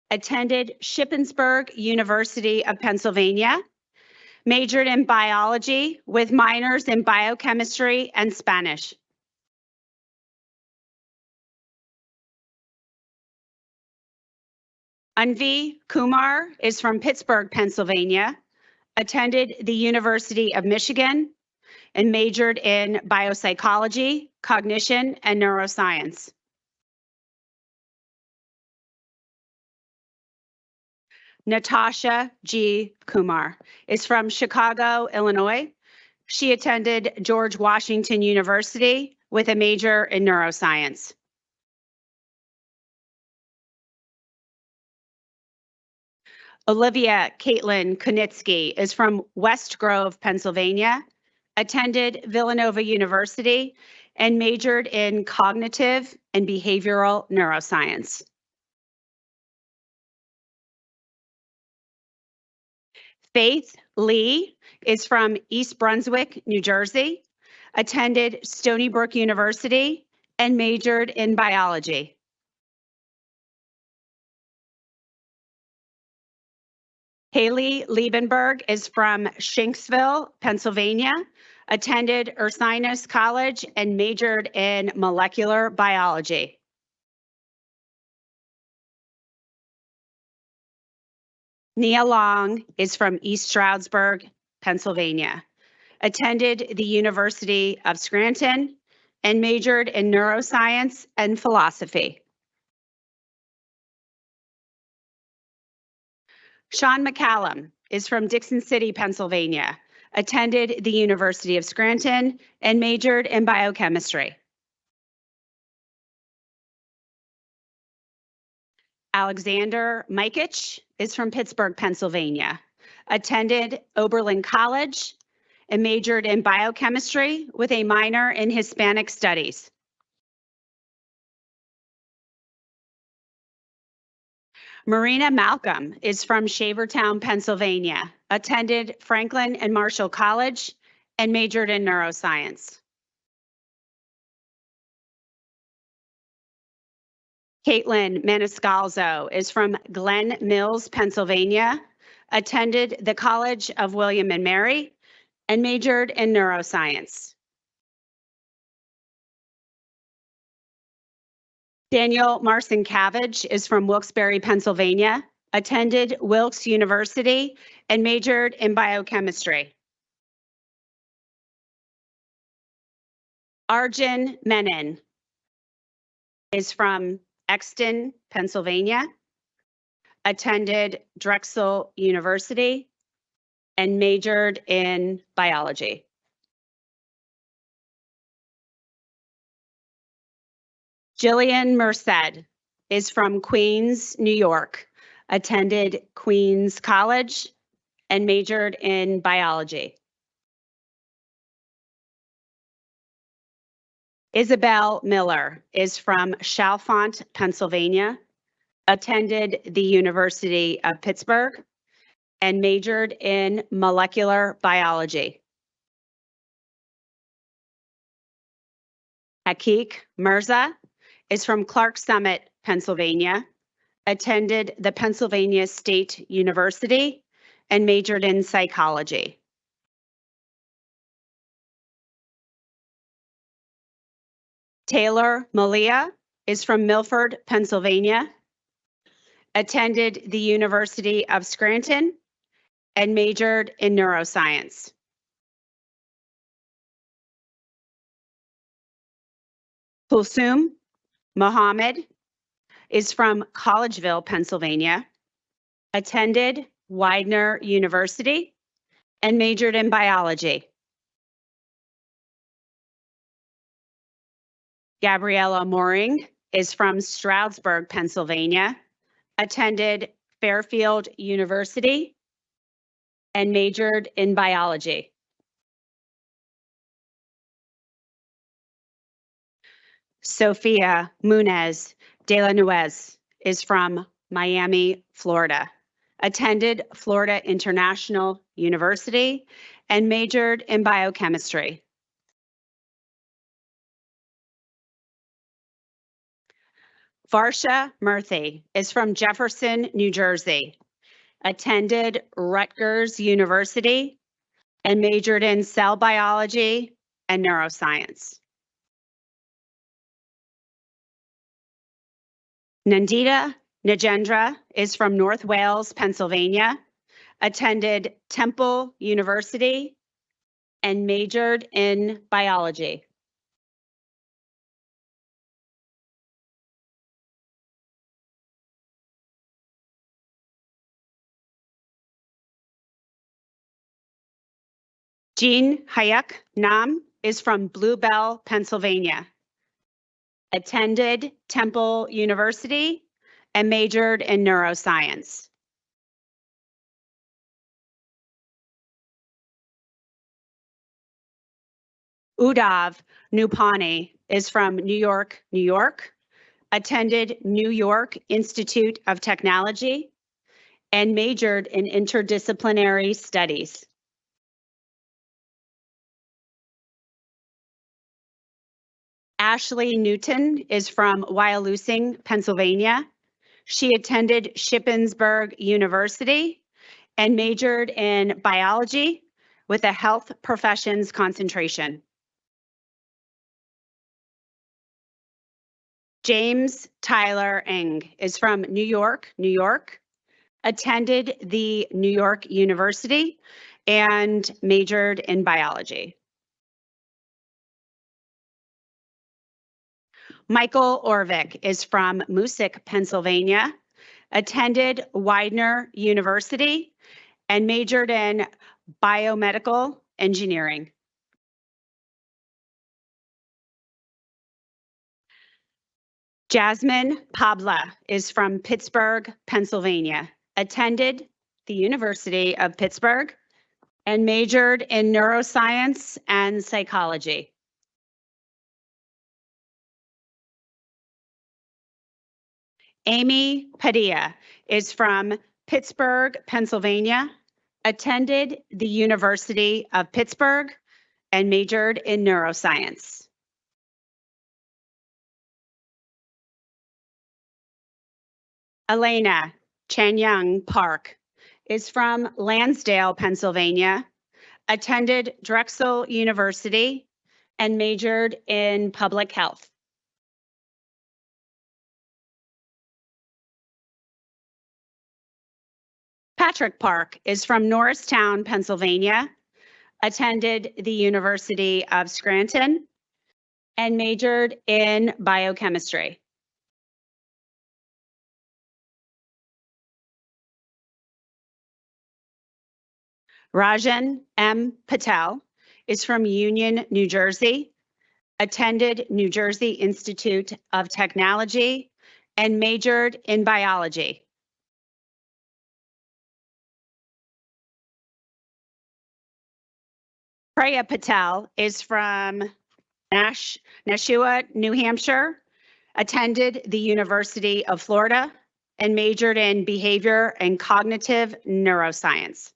S7: attended Shippensburg University of Pennsylvania, Majored in biology with minors in biochemistry and Spanish. Anvi Kumar is from Pittsburgh, Pennsylvania, attended the University of Michigan, and majored in biopsychology, cognition, and neuroscience. Natasha G. Kumar is from Chicago, Illinois. She attended George Washington University with a major in neuroscience. Olivia Caitlin Kunitsky is from West Grove, Pennsylvania, attended Villanova University, and majored in cognitive and behavioral neuroscience. Faith Lee is from East Brunswick, New Jersey, attended Stony Brook University, and majored in biology. Haley Liebenberg is from Shanksville, Pennsylvania, attended Ursinus College, and majored in molecular biology. Nia Long is from East Stroudsburg, Pennsylvania, attended the University of Scranton, and majored in neuroscience and philosophy. Sean McCallum is from Dixon City, Pennsylvania, attended the University of Scranton, and majored in biochemistry. Alexander Mikich is from Pittsburgh, Pennsylvania, attended Oberlin College, and majored in biochemistry with a minor in Hispanic studies. Marina Malcolm is from Shavertown, Pennsylvania, attended Franklin and Marshall College, and majored in neuroscience. Caitlin Maniscalzo is from Glen Mills, Pennsylvania, attended the College of William and Mary, and majored in neuroscience. Daniel Marcin Cavage is from Wilkes-Barre, Pennsylvania, attended Wilkes University, and majored in biochemistry. Arjun Menon is from Exton, Pennsylvania, attended Drexel University, and majored in biology. Jillian Merced is from Queens, New York, attended Queens College, and majored in biology. Isabel Miller is from Chalfont, Pennsylvania, attended the University of Pittsburgh, and majored in molecular biology. Hakik Mirza is from Clark Summit, Pennsylvania, attended the Pennsylvania State University, and majored in psychology. Taylor Malia is from Milford, Pennsylvania, attended the University of Scranton, and majored in neuroscience. Kulsum Mohammed is from Collegeville, Pennsylvania, attended Widener University, and majored in biology. Gabriella Mooring is from Stroudsburg, Pennsylvania, attended Fairfield University, and majored in biology. Sofia Munez de la Nuez is from Miami, Florida, attended Florida International University, and majored in biochemistry. Varsha Murthy is from Jefferson, New Jersey, attended Rutgers University, and majored in cell biology and neuroscience. Nandita Nagendra is from North Wales, Pennsylvania, attended Temple University, and majored in biology. Jean Hayek Nam is from Bluebell, Pennsylvania, attended Temple University, and majored in neuroscience. Udav Nupani is from New York, New York, attended New York Institute of Technology, and majored in interdisciplinary studies. Ashley Newton is from Wyalusing, Pennsylvania. She attended Shippensburg University and majored in biology with a health professions concentration. James Tyler Eng is from New York, New York, attended the New York University and majored in biology. Michael Orvik is from Moosic, Pennsylvania, attended Widener University and majored in biomedical engineering. Jasmine Pabla is from Pittsburgh, Pennsylvania, attended the University of Pittsburgh and majored in neuroscience and psychology. Amy Padilla is from Pittsburgh, Pennsylvania, attended the University of Pittsburgh and majored in neuroscience. Elena Chanyang Park is from Lansdale, Pennsylvania, attended Drexel University and majored in public health. Patrick Park is from Norristown, Pennsylvania, attended the University of Scranton and majored in biochemistry. Rajan M. Patel is from Union, New Jersey, attended New Jersey Institute of Technology and majored in biology. Priya Patel is from Nashua, New Hampshire, attended the University of Florida and majored in behavior and cognitive neuroscience.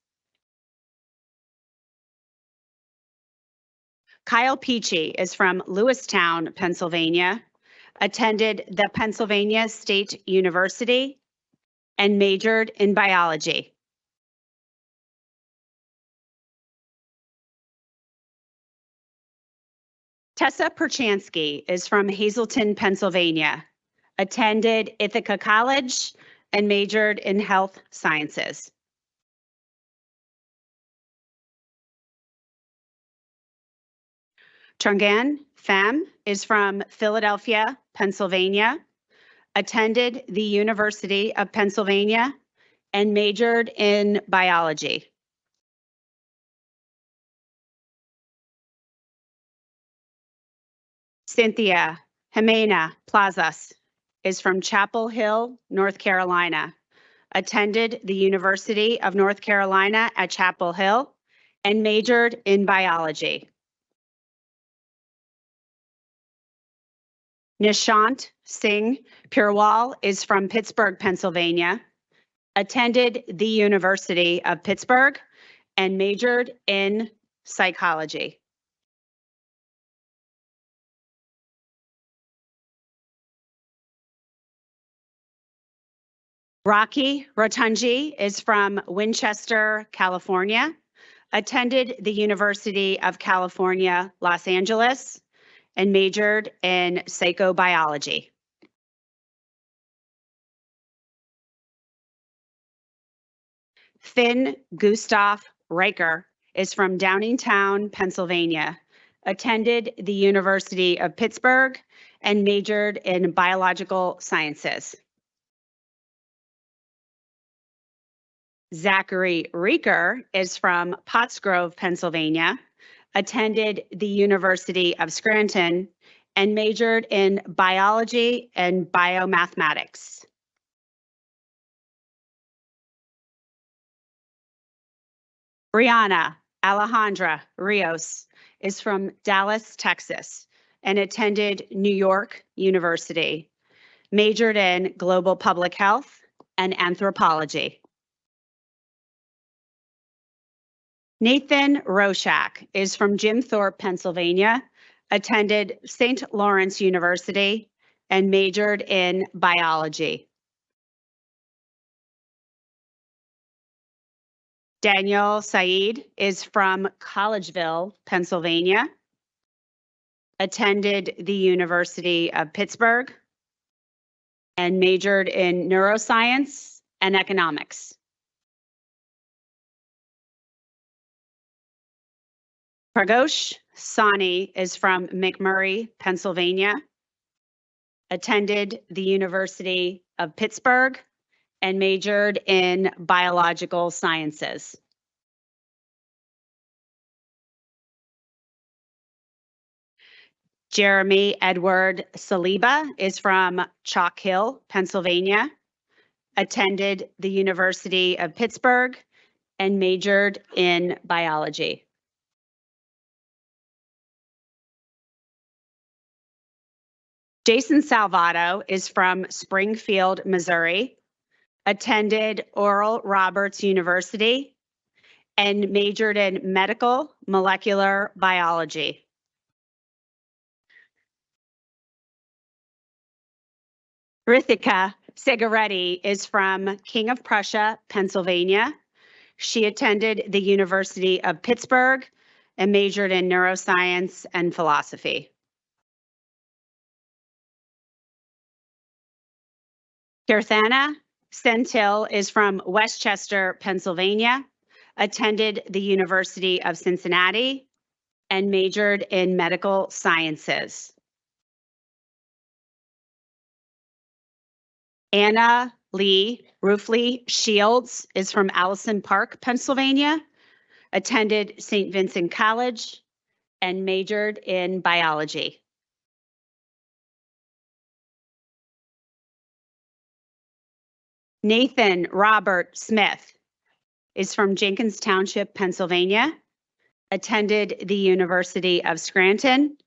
S7: Kyle Peachy is from Lewistown, Pennsylvania, attended the Pennsylvania State University and majored in biology. Tessa Perchansky is from Hazleton, Pennsylvania, attended Ithaca College and majored in health sciences. Trangan Pham is from Philadelphia, Pennsylvania, attended the University of Pennsylvania and majored in biology. Cynthia Jimena Plazas is from Chapel Hill, North Carolina, attended the University of North Carolina at Chapel Hill and majored in biology. Nishant Singh Purwal is from Pittsburgh, Pennsylvania, attended the University of Pittsburgh and majored in psychology. Rocky Rotunji is from Winchester, California, attended the University of California, Los Angeles, and majored in psychobiology. Finn Gustav Riker is from Downingtown, Pennsylvania, attended the University of Pittsburgh, and majored in biological sciences. Zachary Rieker is from Pottsgrove, Pennsylvania, attended the University of Scranton, and majored in biology and biomathematics. Brianna Alejandra Rios is from Dallas, Texas, and attended New York University, majored in global public health and anthropology. Nathan Roshak is from Jim Thorpe, Pennsylvania, attended St. Lawrence University, and majored in biology. Daniel Saeed is from Collegeville, Pennsylvania, attended the University of Pittsburgh, and majored in neuroscience and economics. Pragosh Sani is from McMurray, Pennsylvania, attended the University of Pittsburgh, and majored in biological sciences. Jeremy Edward Saliba is from Chalk Hill, Pennsylvania, attended the University of Pittsburgh, and majored in biology. Jason Salvato is from Springfield, Missouri, attended Oral Roberts University, and majored in medical molecular biology. Rithika Segaretti is from King of Prussia, Pennsylvania. She attended the University of Pittsburgh and majored in neuroscience and philosophy. Kirthana Sentil is from Westchester, Pennsylvania, attended the University of Cincinnati, and majored in medical sciences. Anna Lee Roofley Shields is from Allison Park, Pennsylvania, attended St. Vincent College, and majored in biology. Nathan Robert Smith is from Jenkins Township, Pennsylvania, attended the University of Scranton,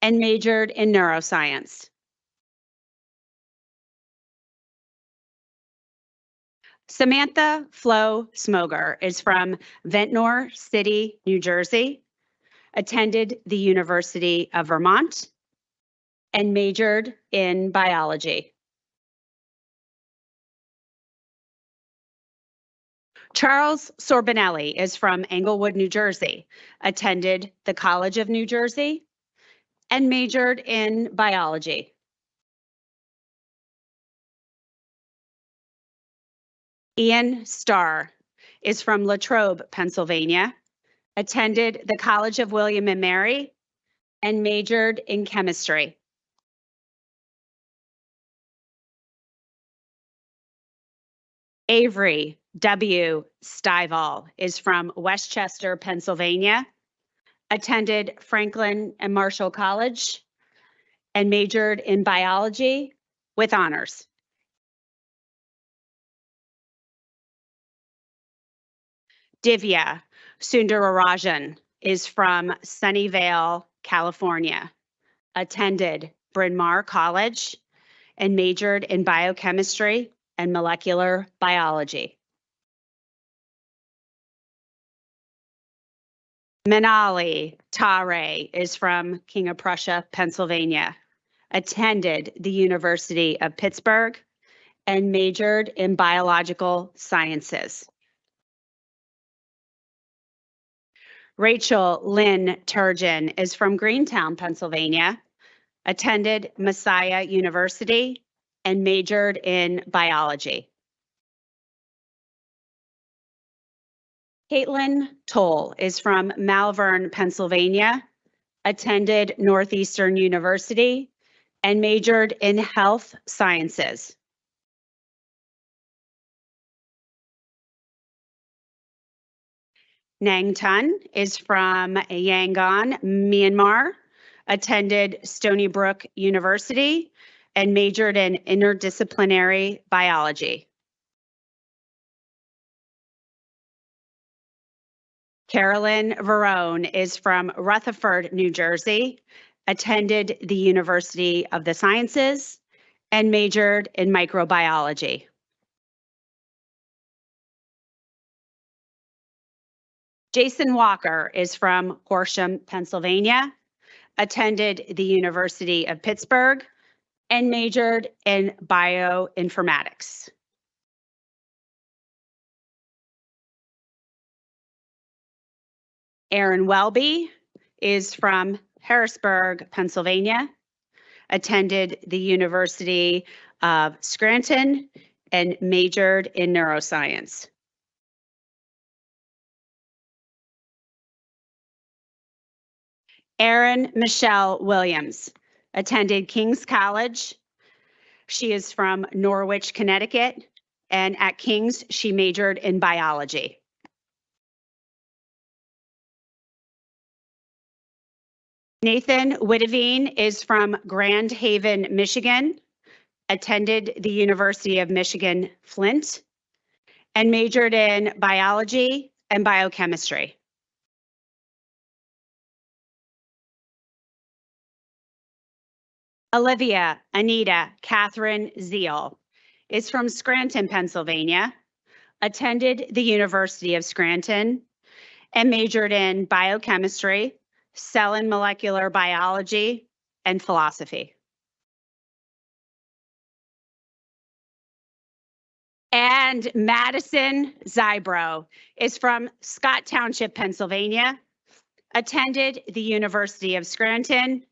S7: and majored in neuroscience. Samantha Flo Smoger is from Ventnor City, New Jersey, attended the University of Vermont, and majored in biology. Charles Sorbonelli is from Englewood, New Jersey, attended the College of New Jersey, and majored in biology. Ian Starr is from Latrobe, Pennsylvania, attended the College of William and Mary, and majored in chemistry. Avery W. Stivall is from Westchester, Pennsylvania, attended Franklin and Marshall College, and majored in biology with honors. Divya Sundararajan is from Sunnyvale, California, attended Bryn Mawr College, and majored in biochemistry and molecular biology. Manali Tare is from King of Prussia, Pennsylvania, attended the University of Pittsburgh, and majored in biological sciences. Rachel Lynn Turgeon is from Greentown, Pennsylvania, attended Messiah University, and majored in biology. Caitlin Toll is from Malvern, Pennsylvania, attended Northeastern University, and majored in health sciences. Nang Tun is from Yangon, Myanmar, attended Stony Brook University, and majored in interdisciplinary biology. Carolyn Verone is from Rutherford, New Jersey, attended the University of the Sciences, and majored in microbiology. Jason Walker is from Horsham, Pennsylvania, attended the University of Pittsburgh, and majored in bioinformatics. Aaron Welby is from Harrisburg, Pennsylvania, attended the University of Scranton, and majored in neuroscience. Erin Michelle Williams attended King's College. She is from Norwich, Connecticut, and at King's, she majored in biology. Nathan Witteveen is from Grand Haven, Michigan, attended the University of Michigan, Flint, and majored in biology and biochemistry. Olivia Anita Catherine Zeal is from Scranton, Pennsylvania, attended the University of Scranton, and majored in biochemistry, cell and molecular biology, and philosophy. And Madison Zybro is from Scott Township, Pennsylvania, attended the University of Scranton,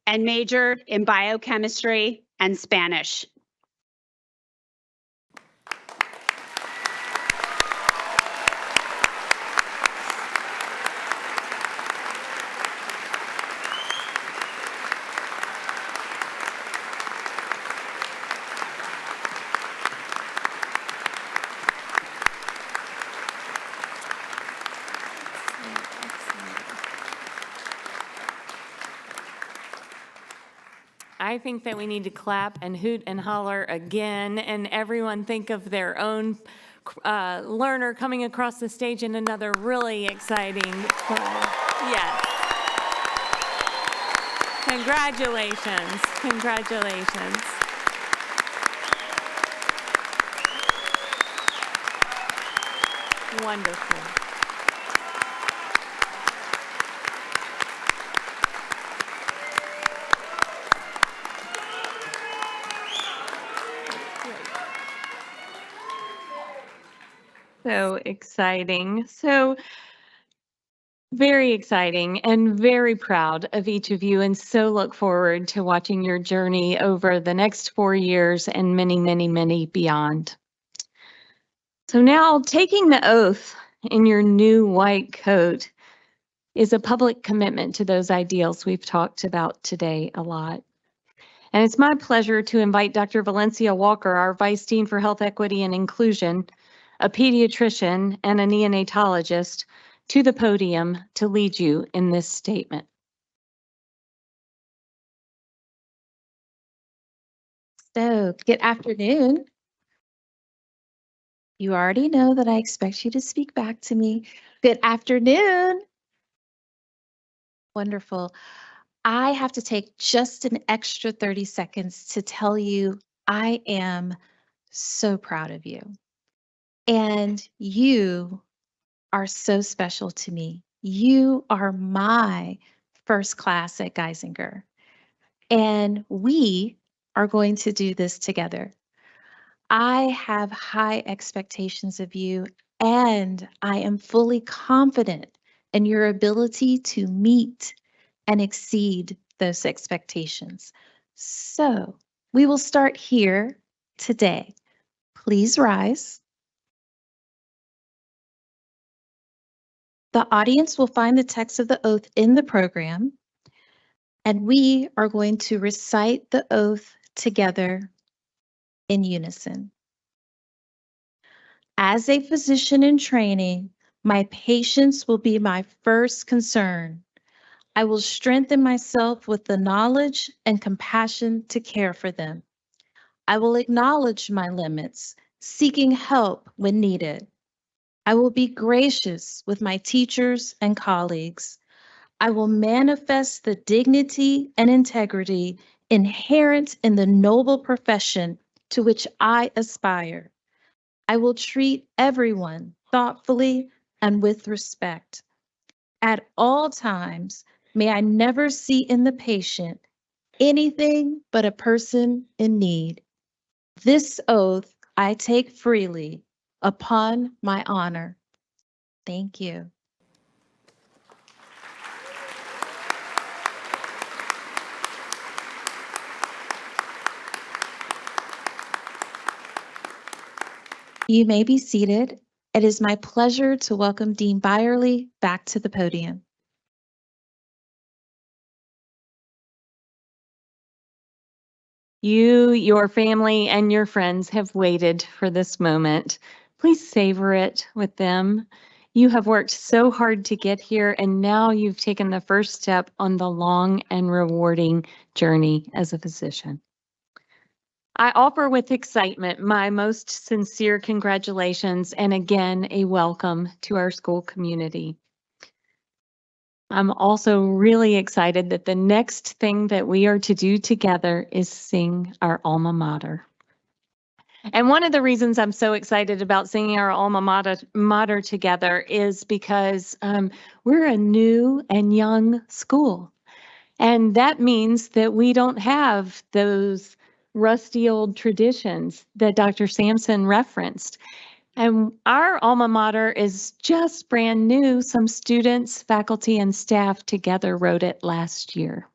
S7: and majored in biochemistry and Spanish.
S1: I think that we need to clap and hoot and holler again, and everyone think of their own learner coming across the stage in another really exciting class. Yes. Congratulations. Congratulations. Wonderful. So exciting. So very exciting and very proud of each of you, and so look forward to watching your journey over the next 4 years and many, many, many beyond. So now taking the oath in your new white coat is a public commitment to those ideals we've talked about today a lot. And it's my pleasure to invite Dr. Valencia Walker, our Vice Dean for Health Equity and Inclusion, a pediatrician and a neonatologist, to the podium to lead you in this statement.
S8: So, good afternoon. You already know that I expect you to speak back to me. Good afternoon. Wonderful. I have to take just an extra 30 seconds to tell you I am so proud of you. And you are so special to me. You are my first class at Geisinger. And we are going to do this together. I have high expectations of you, and I am fully confident and your ability to meet and exceed those expectations. So we will start here today. Please rise. The audience will find the text of the oath in the program, and we are going to recite the oath together in unison. As a physician in training, my patients will be my first concern. I will strengthen myself with the knowledge and compassion to care for them. I will acknowledge my limits, seeking help when needed. I will be gracious with my teachers and colleagues. I will manifest the dignity and integrity inherent in the noble profession to which I aspire. I will treat everyone thoughtfully and with respect. At all times, may I never see in the patient anything but a person in need. This oath I take freely upon my honor. Thank you. You may be seated. It is my pleasure to welcome Dean Byerly back to the podium.
S1: You, your family, and your friends have waited for this moment. Please savor it with them. You have worked so hard to get here, and now you've taken the first step on the long and rewarding journey as a physician. I offer with excitement my most sincere congratulations and again, a welcome to our school community. I'm also really excited that the next thing that we are to do together is sing our alma mater. And one of the reasons I'm so excited about singing our alma mater together is because we're a new and young school. And that means that we don't have those rusty old traditions that Dr. Sampson referenced. And our alma mater is just brand new. Some students, faculty, and staff together wrote it last year.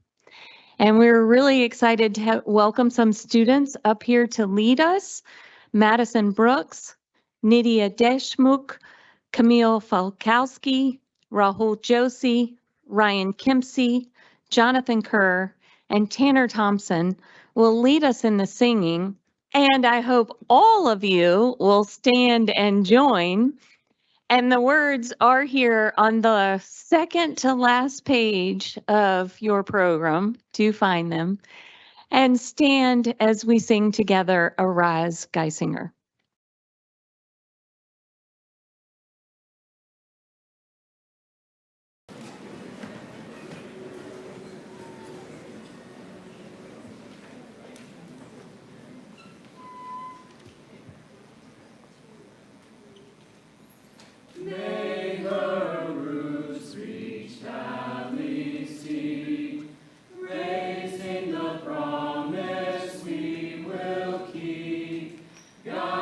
S1: And we're really excited to welcome some students up here to lead us. Madison Brooks, Nydia Deshmukh, Camille Falkowski, Rahul Joshi, Ryan Kempsey, Jonathan Kerr, and Tanner Thompson will lead us in the singing. And I hope all of you will stand and join. And the words are here on the second to last page of your program. Do find them. And stand as we sing together, Arise, Geisinger.
S9: God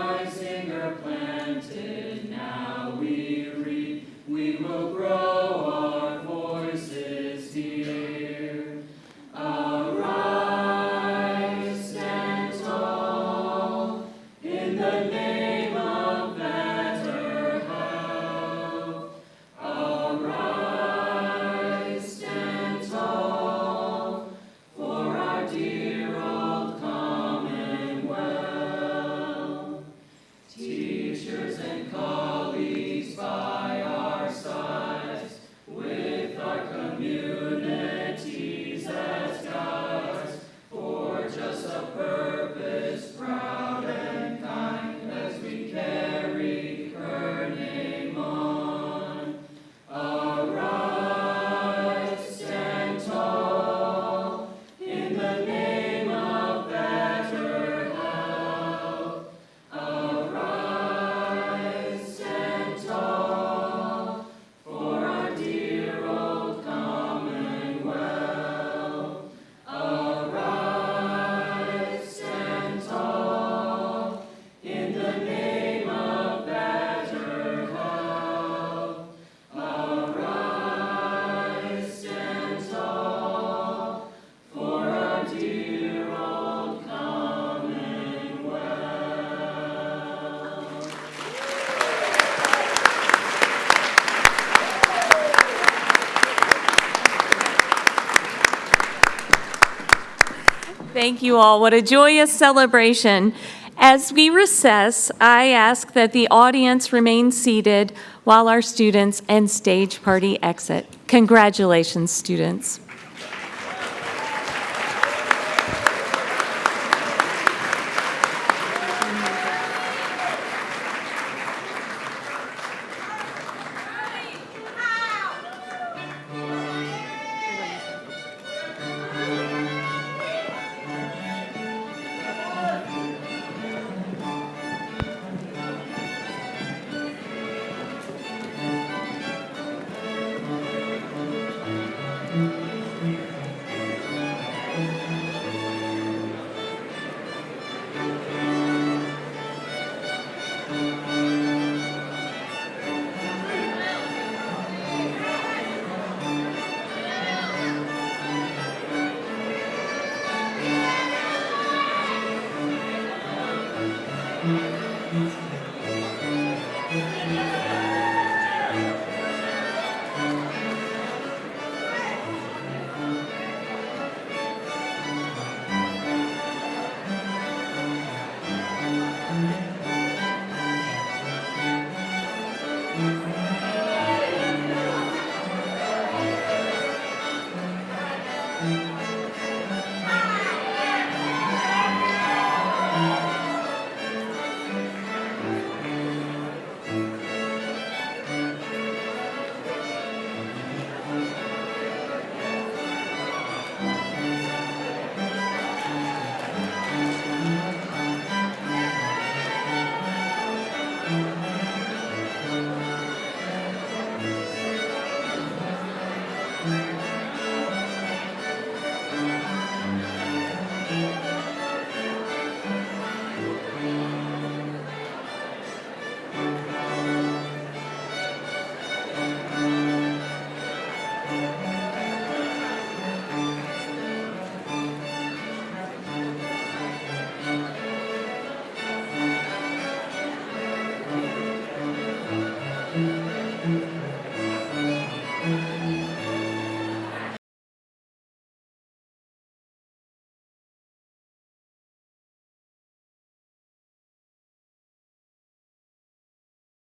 S1: Thank you all. What a joyous celebration. As we recess, I ask that the audience remain seated while our students and stage party exit. Congratulations, students.